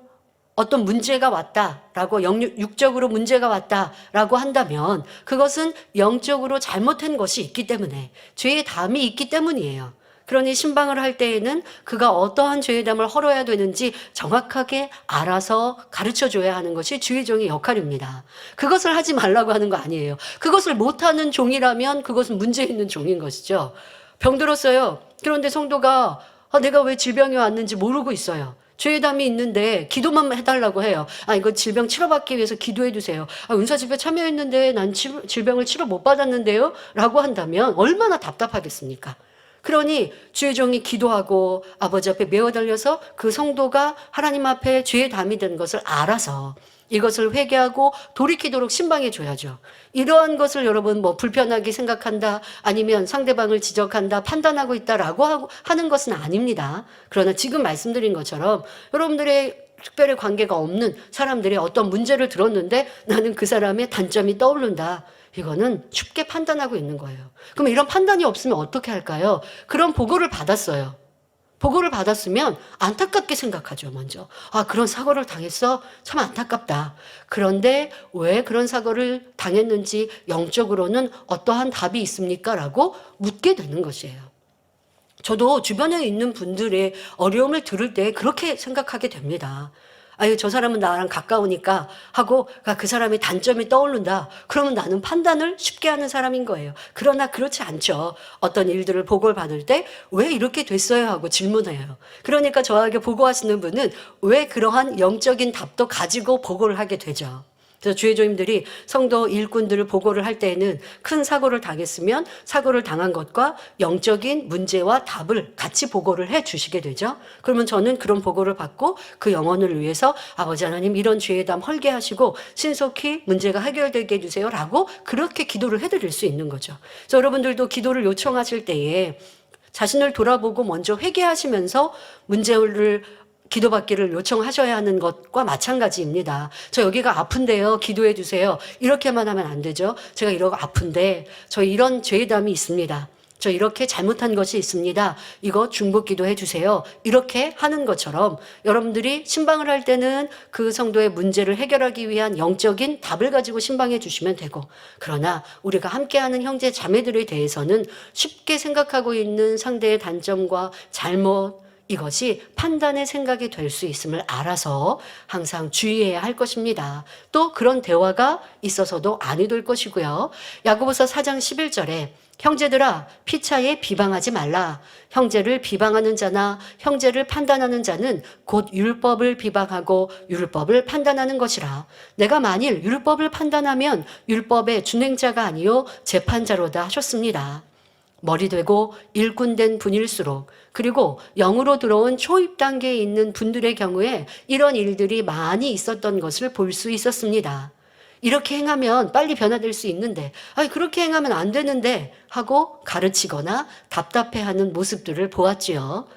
[SPEAKER 2] 어떤 문제가 왔다라고 육적으로 문제가 왔다라고 한다면 그것은 영적으로 잘못한 것이 있기 때문에 죄의 담이 있기 때문이에요. 그러니 신방을 할 때에는 그가 어떠한 죄의 담을 헐어야 되는지 정확하게 알아서 가르쳐줘야 하는 것이 주의 종의 역할입니다. 그것을 하지 말라고 하는 거 아니에요. 그것을 못하는 종이라면 그것은 문제 있는 종인 것이죠. 병들었어요. 그런데 성도가 내가 왜 질병이 왔는지 모르고 있어요. 죄의 담이 있는데 기도만 해달라고 해요. 이거 질병 치료받기 위해서 기도해 주세요. 은사집회 참여했는데 난 질병을 치료 못 받았는데요? 라고 한다면 얼마나 답답하겠습니까? 그러니 주의 종이 기도하고 아버지 앞에 메어 달려서 그 성도가 하나님 앞에 죄의 담이 된 것을 알아서 이것을 회개하고 돌이키도록 신방해 줘야죠. 이러한 것을 여러분 불편하게 생각한다 아니면 상대방을 지적한다 판단하고 있다라고 하는 것은 아닙니다. 그러나 지금 말씀드린 것처럼 여러분들의 특별히 관계가 없는 사람들의 어떤 문제를 들었는데 나는 그 사람의 단점이 떠오른다. 이거는 쉽게 판단하고 있는 거예요. 그럼 이런 판단이 없으면 어떻게 할까요? 그런 보고를 받았어요. 보고를 받았으면 안타깝게 생각하죠, 먼저. 그런 사고를 당했어? 참 안타깝다. 그런데 왜 그런 사고를 당했는지 영적으로는 어떠한 답이 있습니까? 라고 묻게 되는 것이에요. 저도 주변에 있는 분들의 어려움을 들을 때 그렇게 생각하게 됩니다. 아유, 저 사람은 나랑 가까우니까 하고 그 사람의 단점이 떠오른다. 그러면 나는 판단을 쉽게 하는 사람인 거예요. 그러나 그렇지 않죠. 어떤 일들을 보고를 받을 때 왜 이렇게 됐어요? 하고 질문해요. 그러니까 저에게 보고하시는 분은 왜 그러한 영적인 답도 가지고 보고를 하게 되죠. 그래서 주의조님들이 성도 일꾼들을 보고를 할 때에는 큰 사고를 당했으면 사고를 당한 것과 영적인 문제와 답을 같이 보고를 해 주시게 되죠. 그러면 저는 그런 보고를 받고 그 영혼을 위해서 아버지 하나님 이런 죄의 담 헐게 하시고 신속히 문제가 해결되게 해주세요 라고 그렇게 기도를 해드릴 수 있는 거죠. 그래서 여러분들도 기도를 요청하실 때에 자신을 돌아보고 먼저 회개하시면서 문제를 기도받기를 요청하셔야 하는 것과 마찬가지입니다. 저 여기가 아픈데요. 기도해 주세요. 이렇게만 하면 안 되죠. 제가 이러고 아픈데 저 이런 죄담이 있습니다. 저 이렇게 잘못한 것이 있습니다. 이거 중보 기도해 주세요. 이렇게 하는 것처럼 여러분들이 신방을 할 때는 그 성도의 문제를 해결하기 위한 영적인 답을 가지고 신방해 주시면 되고, 그러나 우리가 함께하는 형제 자매들에 대해서는 쉽게 생각하고 있는 상대의 단점과 잘못, 이것이 판단의 생각이 될 수 있음을 알아서 항상 주의해야 할 것입니다. 또 그런 대화가 있어서도 아니 될 것이고요. 야고보서 4장 11절에 형제들아 피차에 비방하지 말라. 형제를 비방하는 자나 형제를 판단하는 자는 곧 율법을 비방하고 율법을 판단하는 것이라. 내가 만일 율법을 판단하면 율법의 준행자가 아니요 재판자로다 하셨습니다. 머리 되고 일꾼된 분일수록, 그리고 영으로 들어온 초입 단계에 있는 분들의 경우에 이런 일들이 많이 있었던 것을 볼 수 있었습니다. 이렇게 행하면 빨리 변화될 수 있는데, 아니 그렇게 행하면 안 되는데 하고 가르치거나 답답해하는 모습들을 보았지요.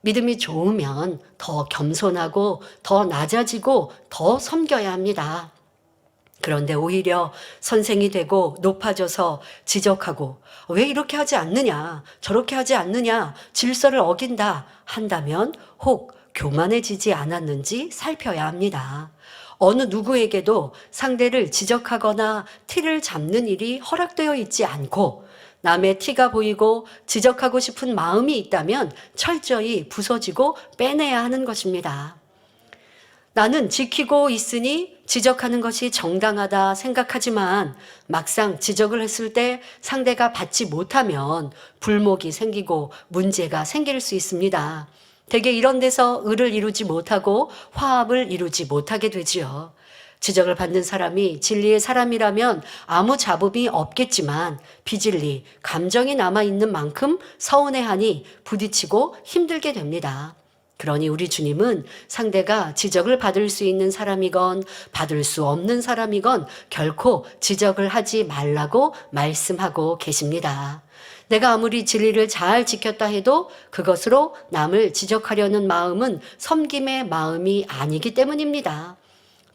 [SPEAKER 2] 믿음이 좋으면 더 겸손하고 더 낮아지고 더 섬겨야 합니다. 그런데 오히려 선생이 되고 높아져서 지적하고 왜 이렇게 하지 않느냐, 저렇게 하지 않느냐, 질서를 어긴다 한다면 혹 교만해지지 않았는지 살펴야 합니다. 어느 누구에게도 상대를 지적하거나 티를 잡는 일이 허락되어 있지 않고 남의 티가 보이고 지적하고 싶은 마음이 있다면 철저히 부서지고 빼내야 하는 것입니다. 나는 지키고 있으니 지적하는 것이 정당하다 생각하지만 막상 지적을 했을 때 상대가 받지 못하면 불목이 생기고 문제가 생길 수 있습니다. 대개 이런 데서 의를 이루지 못하고 화합을 이루지 못하게 되지요. 지적을 받는 사람이 진리의 사람이라면 아무 잡음이 없겠지만 비진리, 감정이 남아있는 만큼 서운해하니 부딪히고 힘들게 됩니다. 그러니 우리 주님은 상대가 지적을 받을 수 있는 사람이건 받을 수 없는 사람이건 결코 지적을 하지 말라고 말씀하고 계십니다. 내가 아무리 진리를 잘 지켰다 해도 그것으로 남을 지적하려는 마음은 섬김의 마음이 아니기 때문입니다.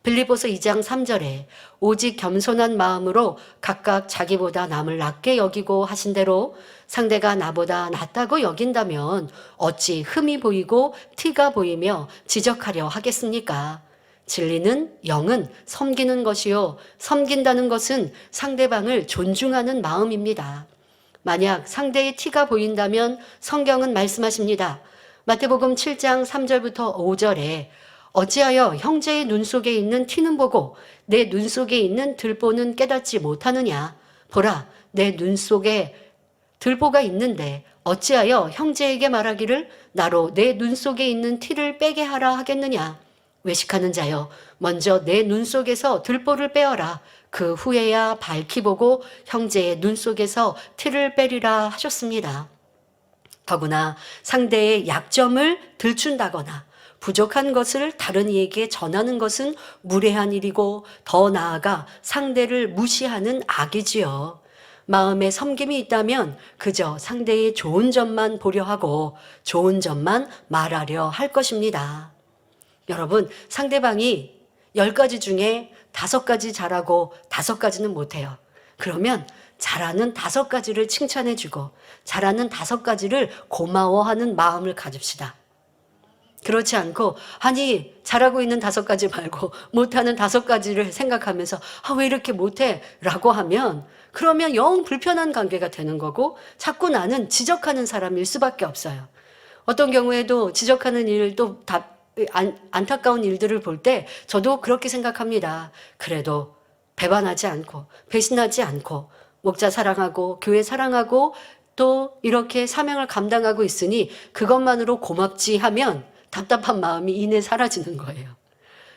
[SPEAKER 2] 빌립보서 2장 3절에 오직 겸손한 마음으로 각각 자기보다 남을 낮게 여기고 하신 대로 상대가 나보다 낫다고 여긴다면 어찌 흠이 보이고 티가 보이며 지적하려 하겠습니까? 진리는 영은 섬기는 것이요 섬긴다는 것은 상대방을 존중하는 마음입니다. 만약 상대의 티가 보인다면 성경은 말씀하십니다. 마태복음 7장 3절부터 5절에 어찌하여 형제의 눈 속에 있는 티는 보고 내 눈 속에 있는 들보는 깨닫지 못하느냐? 보라, 내 눈 속에 들보가 있는데 어찌하여 형제에게 말하기를 나로 내 눈 속에 있는 티를 빼게 하라 하겠느냐? 외식하는 자여, 먼저 내 눈 속에서 들보를 빼어라. 그 후에야 밝히 보고 형제의 눈 속에서 티를 빼리라 하셨습니다. 더구나 상대의 약점을 들춘다거나 부족한 것을 다른 이에게 전하는 것은 무례한 일이고 더 나아가 상대를 무시하는 악이지요. 마음에 섬김이 있다면 그저 상대의 좋은 점만 보려 하고 좋은 점만 말하려 할 것입니다. 여러분, 상대방이 10가지 중에 5가지 잘하고 5가지는 못해요. 그러면 잘하는 5가지를 칭찬해주고 잘하는 5가지를 고마워하는 마음을 가집시다. 그렇지 않고 아니 잘하고 있는 5가지 말고 못하는 5가지를 생각하면서 왜 이렇게 못해? 라고 하면 그러면 영 불편한 관계가 되는 거고 자꾸 나는 지적하는 사람일 수밖에 없어요. 어떤 경우에도 지적하는 일을 또 안타까운 일들을 볼 때 저도 그렇게 생각합니다. 그래도 배반하지 않고 배신하지 않고 목자 사랑하고 교회 사랑하고 또 이렇게 사명을 감당하고 있으니 그것만으로 고맙지 하면 답답한 마음이 이내 사라지는 거예요.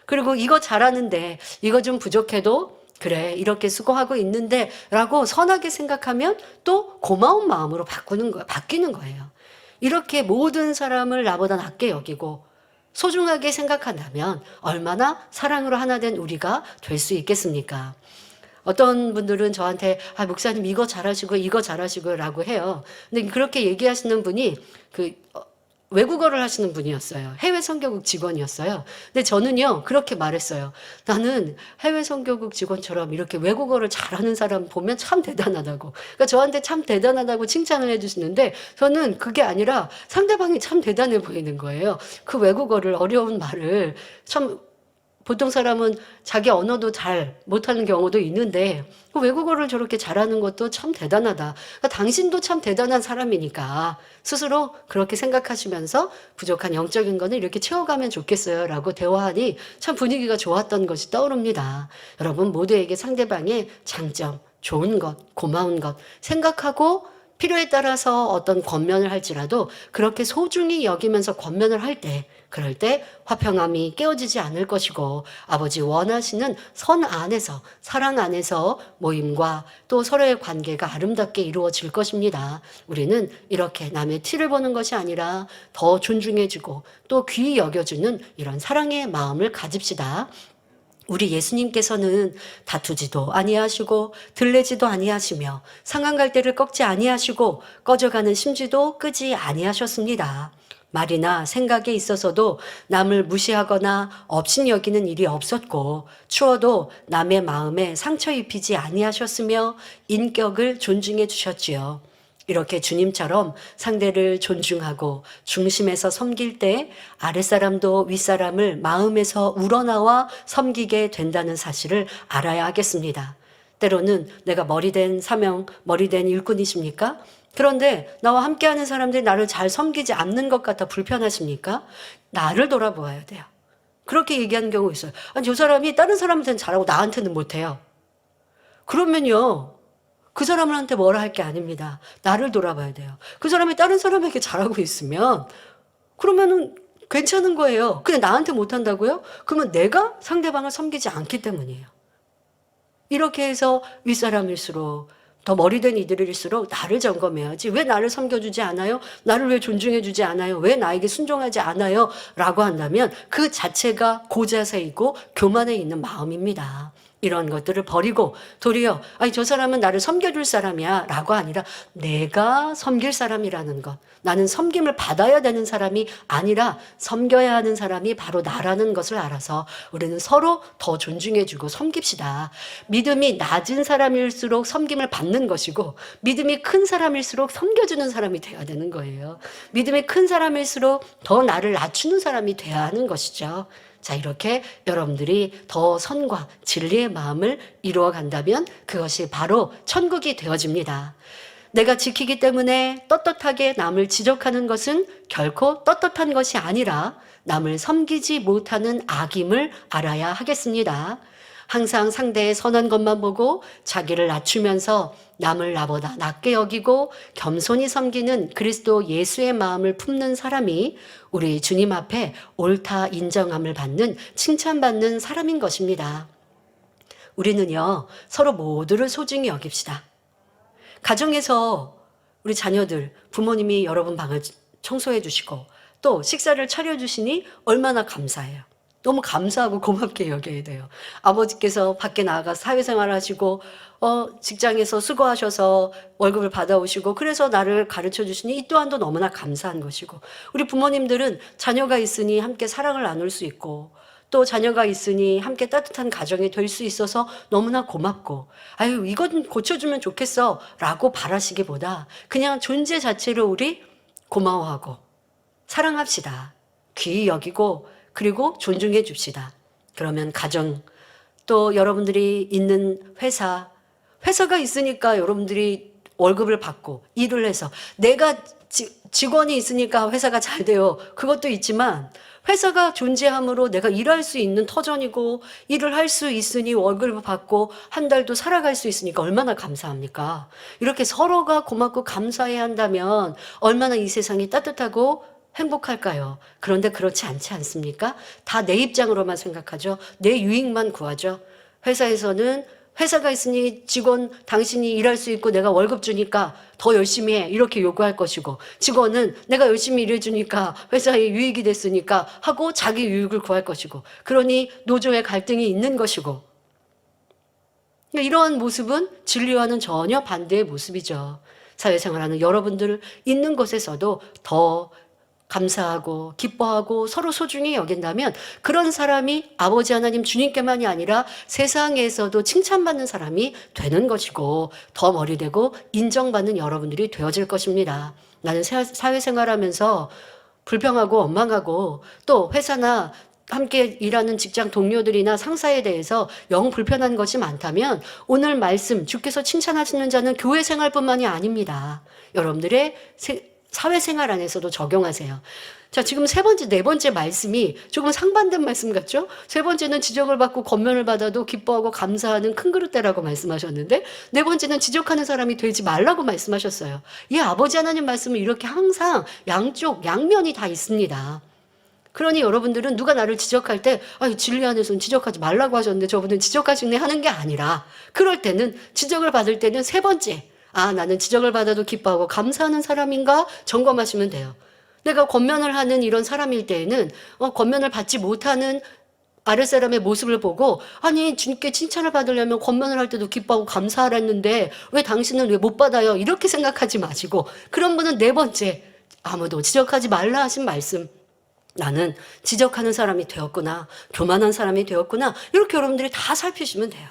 [SPEAKER 2] 그리고 이거 잘하는데 이거 좀 부족해도 그래 이렇게 수고하고 있는데 라고 선하게 생각하면 또 고마운 마음으로 바뀌는 거예요. 이렇게 모든 사람을 나보다 낮게 여기고 소중하게 생각한다면 얼마나 사랑으로 하나 된 우리가 될 수 있겠습니까? 어떤 분들은 저한테 목사님 이거 잘하시고 이거 잘하시고 라고 해요. 근데 그렇게 얘기하시는 분이 외국어를 하시는 분이었어요. 해외 선교국 직원이었어요. 근데 저는요 그렇게 말했어요. 나는 해외 선교국 직원처럼 이렇게 외국어를 잘하는 사람 보면 참 대단하다고. 그러니까 저한테 참 대단하다고 칭찬을 해주시는데 저는 그게 아니라 상대방이 참 대단해 보이는 거예요. 그 외국어를 어려운 말을 참 보통 사람은 자기 언어도 잘 못하는 경우도 있는데 그 외국어를 저렇게 잘하는 것도 참 대단하다. 그러니까 당신도 참 대단한 사람이니까 스스로 그렇게 생각하시면서 부족한 영적인 거는 이렇게 채워가면 좋겠어요 라고 대화하니 참 분위기가 좋았던 것이 떠오릅니다. 여러분 모두에게 상대방의 장점, 좋은 것, 고마운 것 생각하고 필요에 따라서 어떤 권면을 할지라도 그렇게 소중히 여기면서 권면을 할 때 그럴 때 화평함이 깨어지지 않을 것이고 아버지 원하시는 선 안에서 사랑 안에서 모임과 또 서로의 관계가 아름답게 이루어질 것입니다. 우리는 이렇게 남의 티를 보는 것이 아니라 더 존중해주고 또 귀히 여겨주는 이런 사랑의 마음을 가집시다. 우리 예수님께서는 다투지도 아니하시고 들레지도 아니하시며 상한 갈대를 꺾지 아니하시고 꺼져가는 심지도 끄지 아니하셨습니다. 말이나 생각에 있어서도 남을 무시하거나 업신여기는 일이 없었고 추워도 남의 마음에 상처 입히지 아니하셨으며 인격을 존중해 주셨지요. 이렇게 주님처럼 상대를 존중하고 중심에서 섬길 때 아랫사람도 윗사람을 마음에서 우러나와 섬기게 된다는 사실을 알아야 하겠습니다. 때로는 내가 머리된 사명, 머리된 일꾼이십니까? 그런데 나와 함께하는 사람들이 나를 잘 섬기지 않는 것 같아 불편하십니까? 나를 돌아보아야 돼요. 그렇게 얘기하는 경우 있어요. 아니, 저 사람이 다른 사람한테는 잘하고 나한테는 못해요. 그러면요. 그 사람한테 뭐라 할 게 아닙니다. 나를 돌아봐야 돼요. 그 사람이 다른 사람에게 잘하고 있으면 그러면은 괜찮은 거예요. 근데 나한테 못한다고요? 그러면 내가 상대방을 섬기지 않기 때문이에요. 이렇게 해서 윗사람일수록 더 머리된 이들일수록 나를 점검해야지. 왜 나를 섬겨주지 않아요? 나를 왜 존중해주지 않아요? 왜 나에게 순종하지 않아요? 라고 한다면 그 자체가 고자세이고 교만에 있는 마음입니다. 이런 것들을 버리고 도리어 아니 저 사람은 나를 섬겨줄 사람이야 라고 아니라 내가 섬길 사람이라는 것, 나는 섬김을 받아야 되는 사람이 아니라 섬겨야 하는 사람이 바로 나라는 것을 알아서 우리는 서로 더 존중해주고 섬깁시다. 믿음이 낮은 사람일수록 섬김을 받는 것이고 믿음이 큰 사람일수록 섬겨주는 사람이 돼야 되는 거예요. 믿음이 큰 사람일수록 더 나를 낮추는 사람이 돼야 하는 것이죠. 자, 이렇게 여러분들이 더 선과 진리의 마음을 이루어 간다면 그것이 바로 천국이 되어집니다. 내가 지키기 때문에 떳떳하게 남을 지적하는 것은 결코 떳떳한 것이 아니라 남을 섬기지 못하는 악임을 알아야 하겠습니다. 항상 상대의 선한 것만 보고 자기를 낮추면서 남을 나보다 낮게 여기고 겸손히 섬기는 그리스도 예수의 마음을 품는 사람이 우리 주님 앞에 옳다 인정함을 받는 칭찬받는 사람인 것입니다. 우리는요 서로 모두를 소중히 여깁시다. 가정에서 우리 자녀들 부모님이 여러분 방을 청소해 주시고 또 식사를 차려주시니 얼마나 감사해요. 너무 감사하고 고맙게 여겨야 돼요. 아버지께서 밖에 나가서 사회생활 하시고 직장에서 수고하셔서 월급을 받아오시고 그래서 나를 가르쳐 주시니 이 또한도 너무나 감사한 것이고 우리 부모님들은 자녀가 있으니 함께 사랑을 나눌 수 있고 또 자녀가 있으니 함께 따뜻한 가정이 될 수 있어서 너무나 고맙고 아유 이건 고쳐주면 좋겠어 라고 바라시기보다 그냥 존재 자체로 우리 고마워하고 사랑합시다. 귀히 여기고 그리고 존중해 줍시다. 그러면 가정 또 여러분들이 있는 회사가 있으니까 여러분들이 월급을 받고 일을 해서 내가 직원이 있으니까 회사가 잘 돼요. 그것도 있지만 회사가 존재함으로 내가 일할 수 있는 터전이고 일을 할 수 있으니 월급을 받고 한 달도 살아갈 수 있으니까 얼마나 감사합니까? 이렇게 서로가 고맙고 감사해야 한다면 얼마나 이 세상이 따뜻하고 행복할까요? 그런데 그렇지 않지 않습니까? 다 내 입장으로만 생각하죠. 내 유익만 구하죠. 회사에서는 회사가 있으니 직원 당신이 일할 수 있고 내가 월급 주니까 더 열심히 해 이렇게 요구할 것이고, 직원은 내가 열심히 일해주니까 회사에 유익이 됐으니까 하고 자기 유익을 구할 것이고, 그러니 노조의 갈등이 있는 것이고, 그러니까 이러한 모습은 진리와는 전혀 반대의 모습이죠. 사회생활하는 여러분들 있는 곳에서도 더 감사하고 기뻐하고 서로 소중히 여긴다면 그런 사람이 아버지 하나님 주님께만이 아니라 세상에서도 칭찬받는 사람이 되는 것이고, 더 머리되고 인정받는 여러분들이 되어질 것입니다. 나는 사회생활하면서 불평하고 원망하고 또 회사나 함께 일하는 직장 동료들이나 상사에 대해서 영 불편한 것이 많다면 오늘 말씀, 주께서 칭찬하시는 자는 교회 생활뿐만이 아닙니다. 여러분들의 사회생활 안에서도 적용하세요. 자, 지금 세 번째, 네 번째 말씀이 조금 상반된 말씀 같죠? 세 번째는 지적을 받고 권면을 받아도 기뻐하고 감사하는 큰 그릇되라고 말씀하셨는데, 네 번째는 지적하는 사람이 되지 말라고 말씀하셨어요. 이 아버지 하나님 말씀은 이렇게 항상 양쪽, 양면이 다 있습니다. 그러니 여러분들은 누가 나를 지적할 때 진리 안에서는 지적하지 말라고 하셨는데 저분은 지적하시네 하는 게 아니라, 그럴 때는 지적을 받을 때는 세 번째, 나는 지적을 받아도 기뻐하고 감사하는 사람인가 점검하시면 돼요. 내가 권면을 하는 이런 사람일 때에는 권면을 받지 못하는 아랫사람의 모습을 보고, 아니 주님께 칭찬을 받으려면 권면을 할 때도 기뻐하고 감사하랬는데 왜 당신은 왜 못 받아요? 이렇게 생각하지 마시고, 그런 분은 네 번째, 아무도 지적하지 말라 하신 말씀, 나는 지적하는 사람이 되었구나, 교만한 사람이 되었구나, 이렇게 여러분들이 다 살피시면 돼요.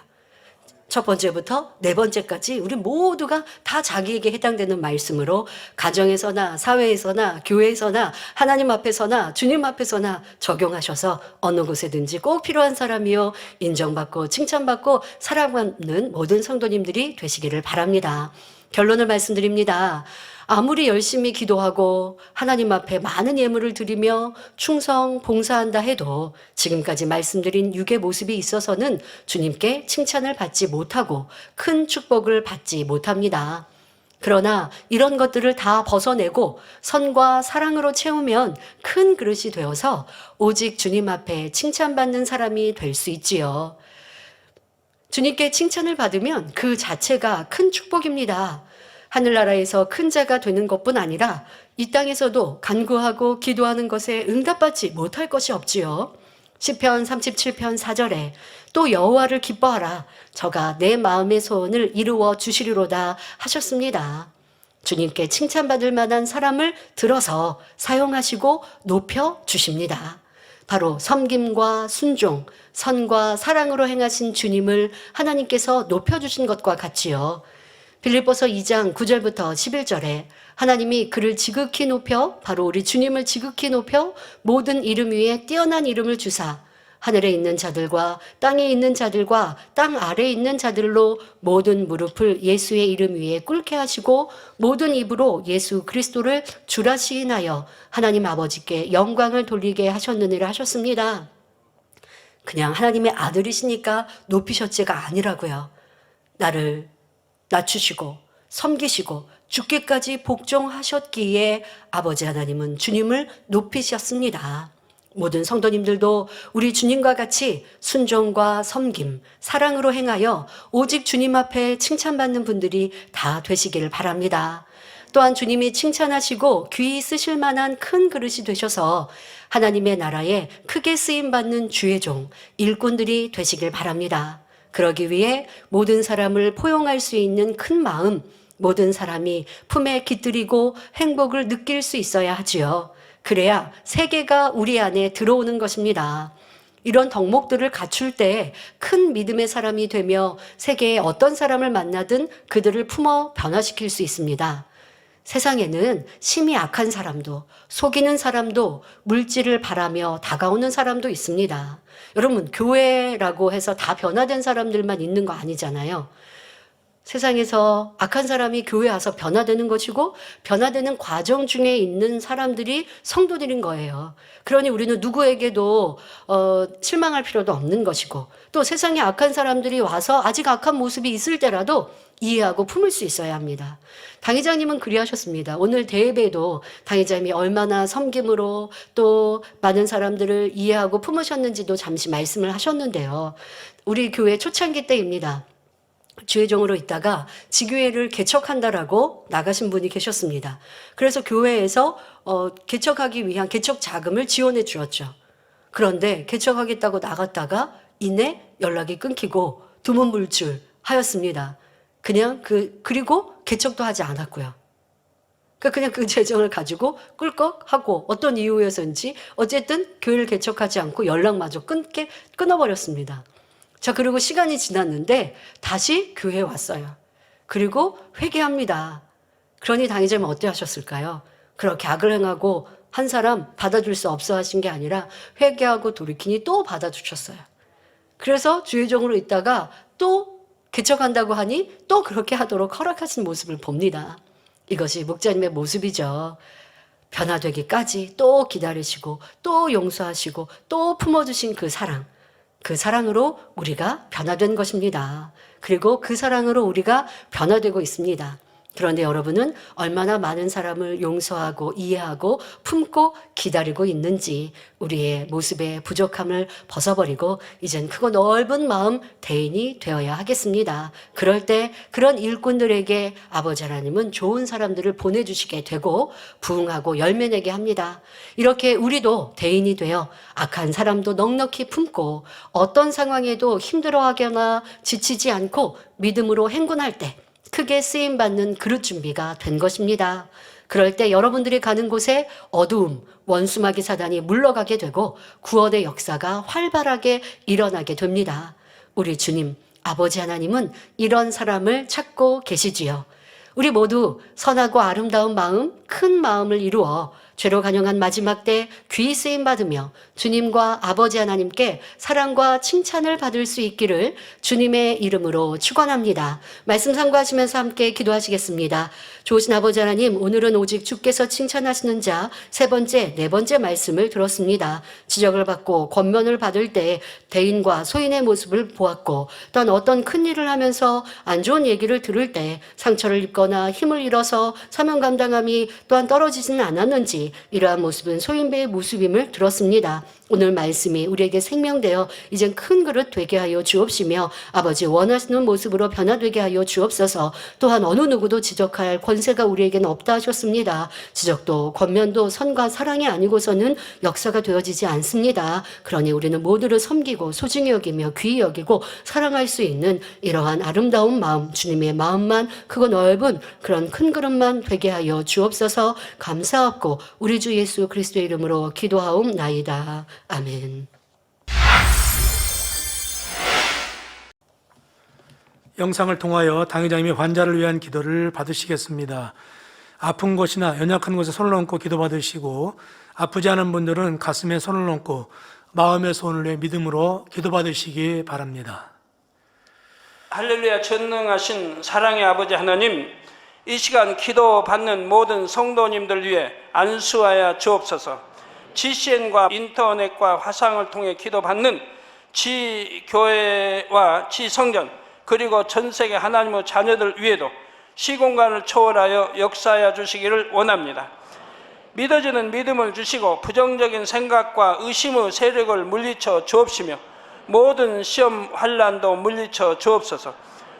[SPEAKER 2] 첫 번째부터 네 번째까지 우리 모두가 다 자기에게 해당되는 말씀으로 가정에서나 사회에서나 교회에서나 하나님 앞에서나 주님 앞에서나 적용하셔서 어느 곳에든지 꼭 필요한 사람이요 인정받고 칭찬받고 사랑받는 모든 성도님들이 되시기를 바랍니다. 결론을 말씀드립니다. 아무리 열심히 기도하고 하나님 앞에 많은 예물을 드리며 충성 봉사한다 해도 지금까지 말씀드린 육의 모습이 있어서는 주님께 칭찬을 받지 못하고 큰 축복을 받지 못합니다. 그러나 이런 것들을 다 벗어내고 선과 사랑으로 채우면 큰 그릇이 되어서 오직 주님 앞에 칭찬받는 사람이 될 수 있지요. 주님께 칭찬을 받으면 그 자체가 큰 축복입니다. 하늘나라에서 큰 자가 되는 것뿐 아니라 이 땅에서도 간구하고 기도하는 것에 응답받지 못할 것이 없지요. 시편 37편 4절에 또 여호와를 기뻐하라, 저가 내 마음의 소원을 이루어 주시리로다 하셨습니다. 주님께 칭찬받을 만한 사람을 들어서 사용하시고 높여 주십니다. 바로 섬김과 순종, 선과 사랑으로 행하신 주님을 하나님께서 높여주신 것과 같지요. 빌립보서 2장 9절부터 11절에 하나님이 그를 지극히 높여, 바로 우리 주님을 지극히 높여 모든 이름 위에 뛰어난 이름을 주사 하늘에 있는 자들과 땅에 있는 자들과 땅 아래에 있는 자들로 모든 무릎을 예수의 이름 위에 꿇게 하시고 모든 입으로 예수 그리스도를 주라 시인하여 하나님 아버지께 영광을 돌리게 하셨느니라 하셨습니다. 그냥 하나님의 아들이시니까 높이셨지가 아니라고요. 나를 낮추시고 섬기시고 죽기까지 복종하셨기에 아버지 하나님은 주님을 높이셨습니다. 모든 성도님들도 우리 주님과 같이 순종과 섬김, 사랑으로 행하여 오직 주님 앞에 칭찬받는 분들이 다 되시기를 바랍니다. 또한 주님이 칭찬하시고 귀히 쓰실 만한 큰 그릇이 되셔서 하나님의 나라에 크게 쓰임받는 주의 종, 일꾼들이 되시길 바랍니다. 그러기 위해 모든 사람을 포용할 수 있는 큰 마음, 모든 사람이 품에 깃들이고 행복을 느낄 수 있어야 하지요. 그래야 세계가 우리 안에 들어오는 것입니다. 이런 덕목들을 갖출 때 큰 믿음의 사람이 되며 세계에 어떤 사람을 만나든 그들을 품어 변화시킬 수 있습니다. 세상에는 심히 악한 사람도, 속이는 사람도, 물질을 바라며 다가오는 사람도 있습니다. 여러분, 교회라고 해서 다 변화된 사람들만 있는 거 아니잖아요. 세상에서 악한 사람이 교회에 와서 변화되는 것이고 변화되는 과정 중에 있는 사람들이 성도들인 거예요. 그러니 우리는 누구에게도 실망할 필요도 없는 것이고 또 세상에 악한 사람들이 와서 아직 악한 모습이 있을 때라도 이해하고 품을 수 있어야 합니다. 당회장님은 그리하셨습니다. 오늘 대예배도 당회장님이 얼마나 섬김으로 또 많은 사람들을 이해하고 품으셨는지도 잠시 말씀을 하셨는데요. 우리 교회 초창기 때입니다. 주회종으로 있다가 지교회를 개척한다라고 나가신 분이 계셨습니다. 그래서 교회에서 개척하기 위한 개척 자금을 지원해 주었죠. 그런데 개척하겠다고 나갔다가 이내 연락이 끊기고 두문불출 하였습니다. 그리고 개척도 하지 않았고요. 그냥 그 재정을 가지고 꿀꺽하고 어떤 이유에서인지 어쨌든 교회를 개척하지 않고 연락마저 끊어버렸습니다. 자, 그리고 시간이 지났는데 다시 교회에 왔어요. 그리고 회개합니다. 그러니 당회장님은 어때 하셨을까요? 그렇게 악을 행하고 한 사람 받아줄 수 없어 하신 게 아니라 회개하고 돌이키니 또 받아주셨어요. 그래서 주회종으로 있다가 또 개척한다고 하니 또 그렇게 하도록 허락하신 모습을 봅니다. 이것이 목자님의 모습이죠. 변화되기까지 또 기다리시고 또 용서하시고 또 품어주신 그 사랑. 그 사랑으로 우리가 변화된 것입니다. 그리고 그 사랑으로 우리가 변화되고 있습니다. 그런데 여러분은 얼마나 많은 사람을 용서하고 이해하고 품고 기다리고 있는지 우리의 모습의 부족함을 벗어버리고 이젠 크고 넓은 마음 대인이 되어야 하겠습니다. 그럴 때 그런 일꾼들에게 아버지 하나님은 좋은 사람들을 보내주시게 되고 부응하고 열매내게 합니다. 이렇게 우리도 대인이 되어 악한 사람도 넉넉히 품고 어떤 상황에도 힘들어하거나 지치지 않고 믿음으로 행군할 때 크게 쓰임받는 그릇 준비가 된 것입니다. 그럴 때 여러분들이 가는 곳에 어두움, 원수마귀 사단이 물러가게 되고 구원의 역사가 활발하게 일어나게 됩니다. 우리 주님, 아버지 하나님은 이런 사람을 찾고 계시지요. 우리 모두 선하고 아름다운 마음, 큰 마음을 이루어 죄로 간영한 마지막 때 귀 쓰임 받으며 주님과 아버지 하나님께 사랑과 칭찬을 받을 수 있기를 주님의 이름으로 축원합니다. 말씀 상고하시면서 함께 기도하시겠습니다. 좋으신 아버지 하나님, 오늘은 오직 주께서 칭찬하시는 자 세 번째, 네 번째 말씀을 들었습니다. 지적을 받고 권면을 받을 때 대인과 소인의 모습을 보았고 또한 어떤 큰 일을 하면서 안 좋은 얘기를 들을 때 상처를 입거나 힘을 잃어서 사명 감당함이 또한 떨어지지는 않았는지 이러한 모습은 소인배의 모습임을 들었습니다. 오늘 말씀이 우리에게 생명되어 이젠 큰 그릇 되게 하여 주옵시며 아버지 원하시는 모습으로 변화되게 하여 주옵소서. 또한 어느 누구도 지적할 권세가 우리에게는 없다 하셨습니다. 지적도 권면도 선과 사랑이 아니고서는 역사가 되어지지 않습니다. 그러니 우리는 모두를 섬기고 소중히 여기며 귀히 여기고 사랑할 수 있는 이러한 아름다운 마음, 주님의 마음만 크고 넓은 그런 큰 그릇만 되게 하여 주옵소서. 감사하고 우리 주 예수 그리스도의 이름으로 기도하옵나이다. 아멘.
[SPEAKER 1] 영상을 통하여 당회장님이 환자를 위한 기도를 받으시겠습니다. 아픈 곳이나 연약한 곳에 손을 얹고 기도 받으시고 아프지 않은 분들은 가슴에 손을 얹고 마음의 손을 내 믿음으로 기도 받으시기 바랍니다.
[SPEAKER 3] 할렐루야. 전능하신 사랑의 아버지 하나님, 이 시간 기도 받는 모든 성도님들 위해 안수하여 주옵소서. GCN과 인터넷과 화상을 통해 기도받는 지교회와 지성전 그리고 전세계 하나님의 자녀들 위에도 시공간을 초월하여 역사하여 주시기를 원합니다. 믿어지는 믿음을 주시고 부정적인 생각과 의심의 세력을 물리쳐 주옵시며 모든 시험 환난도 물리쳐 주옵소서.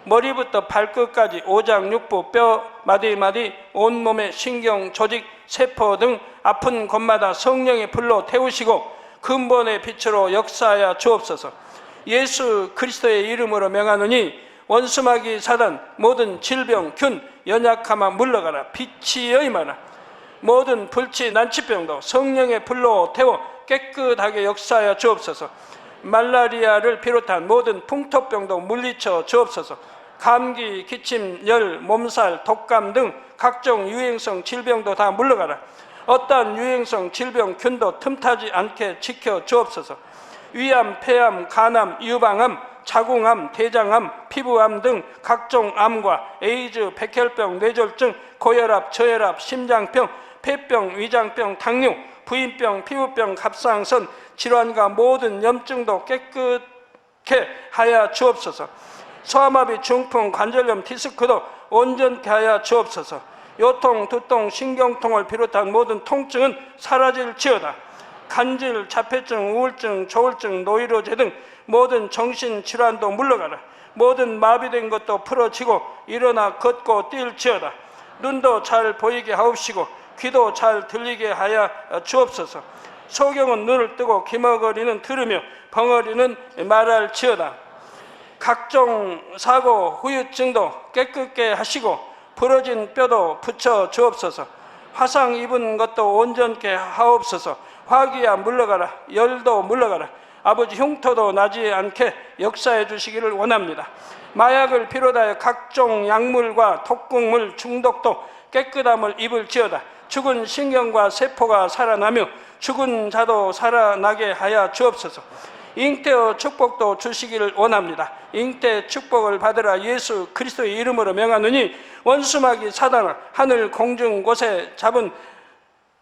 [SPEAKER 3] 머리부터 발끝까지 오장육부 뼈 마디마디 온몸의 신경 조직 세포 등 아픈 곳마다 성령의 불로 태우시고 근본의 빛으로 역사하여 주옵소서. 예수 그리스도의 이름으로 명하노니 원수마귀 사단 모든 질병 균 연약함아 물러가라. 빛이 임하라. 모든 불치 난치병도 성령의 불로 태워 깨끗하게 역사하여 주옵소서. 말라리아를 비롯한 모든 풍토병도 물리쳐 주옵소서. 감기, 기침, 열, 몸살, 독감 등 각종 유행성 질병도 다 물러가라. 어떠한 유행성 질병 균도 틈타지 않게 지켜 주옵소서. 위암, 폐암, 간암, 유방암, 자궁암, 대장암, 피부암 등 각종 암과 에이즈, 백혈병, 뇌졸중, 고혈압, 저혈압, 심장병, 폐병, 위장병, 당뇨, 부인병, 피부병, 갑상선 질환과 모든 염증도 깨끗게 하여 주옵소서. 소아마비, 중풍, 관절염, 디스크도 온전케 하여 주옵소서. 요통, 두통, 신경통을 비롯한 모든 통증은 사라질지어다. 간질, 자폐증, 우울증, 조울증, 노이로제 등 모든 정신질환도 물러가라. 모든 마비된 것도 풀어지고 일어나 걷고 뛸지어다. 눈도 잘 보이게 하옵시고 귀도 잘 들리게 하여 주옵소서. 소경은 눈을 뜨고 기머거리는 들으며 벙어리는 말할지어다. 각종 사고, 후유증도 깨끗게 하시고 부러진 뼈도 붙여 주옵소서. 화상 입은 것도 온전케 하옵소서. 화기야 물러가라. 열도 물러가라. 아버지 흉터도 나지 않게 역사해 주시기를 원합니다. 마약을 비롯하여 각종 약물과 독극물 중독도 깨끗함을 입을지어다. 죽은 신경과 세포가 살아나며 죽은 자도 살아나게 하여 주옵소서. 잉태의 축복도 주시기를 원합니다. 잉태 축복을 받으라. 예수 그리스도의 이름으로 명하노니 원수마귀 사단아, 하늘 공중 곳에 잡은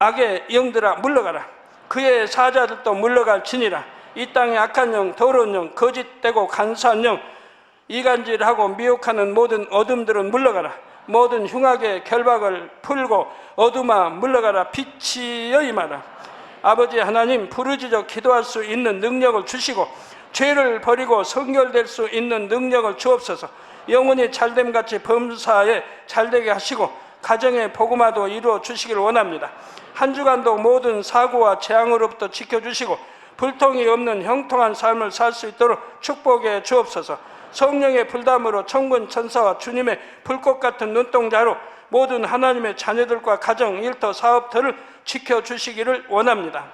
[SPEAKER 3] 악의 영들아 물러가라. 그의 사자들도 물러갈지니라. 이 땅의 악한 영, 더러운 영, 거짓되고 간사한 영, 이간질하고 미혹하는 모든 어둠들은 물러가라. 모든 흉악의 결박을 풀고 어둠아 물러가라. 빛이여 임하라. 아버지 하나님, 부르짖어 기도할 수 있는 능력을 주시고 죄를 버리고 성결될 수 있는 능력을 주옵소서. 영혼이 잘됨같이 범사에 잘되게 하시고 가정의 복음화도 이루어 주시길 원합니다. 한 주간도 모든 사고와 재앙으로부터 지켜주시고 불통이 없는 형통한 삶을 살 수 있도록 축복해 주옵소서. 성령의 불담으로 천군 천사와 주님의 불꽃 같은 눈동자로 모든 하나님의 자녀들과 가정, 일터, 사업터를 지켜주시기를 원합니다.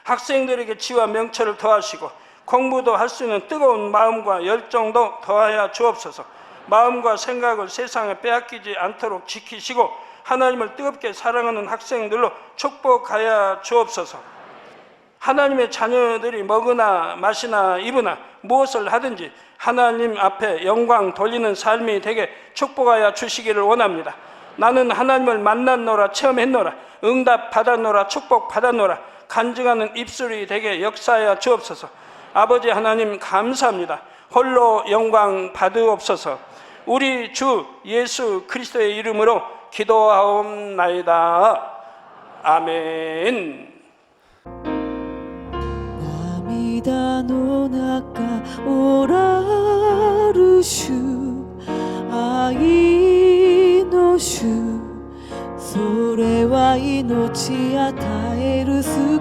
[SPEAKER 3] 학생들에게 지와 명철을 더하시고 공부도 할 수 있는 뜨거운 마음과 열정도 더하여 주옵소서. 마음과 생각을 세상에 빼앗기지 않도록 지키시고 하나님을 뜨겁게 사랑하는 학생들로 축복하여 주옵소서. 하나님의 자녀들이 먹으나 마시나 입으나 무엇을 하든지 하나님 앞에 영광 돌리는 삶이 되게 축복하여 주시기를 원합니다. 나는 하나님을 만났노라, 체험했노라, 응답 받았노라, 축복 받았노라, 간증하는 입술이 되게 역사하여 주옵소서. 아버지 하나님 감사합니다. 홀로 영광 받으옵소서. 우리 주 예수 그리스도의 이름으로 기도하옵나이다. 아멘.
[SPEAKER 4] 涙の中おらる主、愛の主、それは命与える救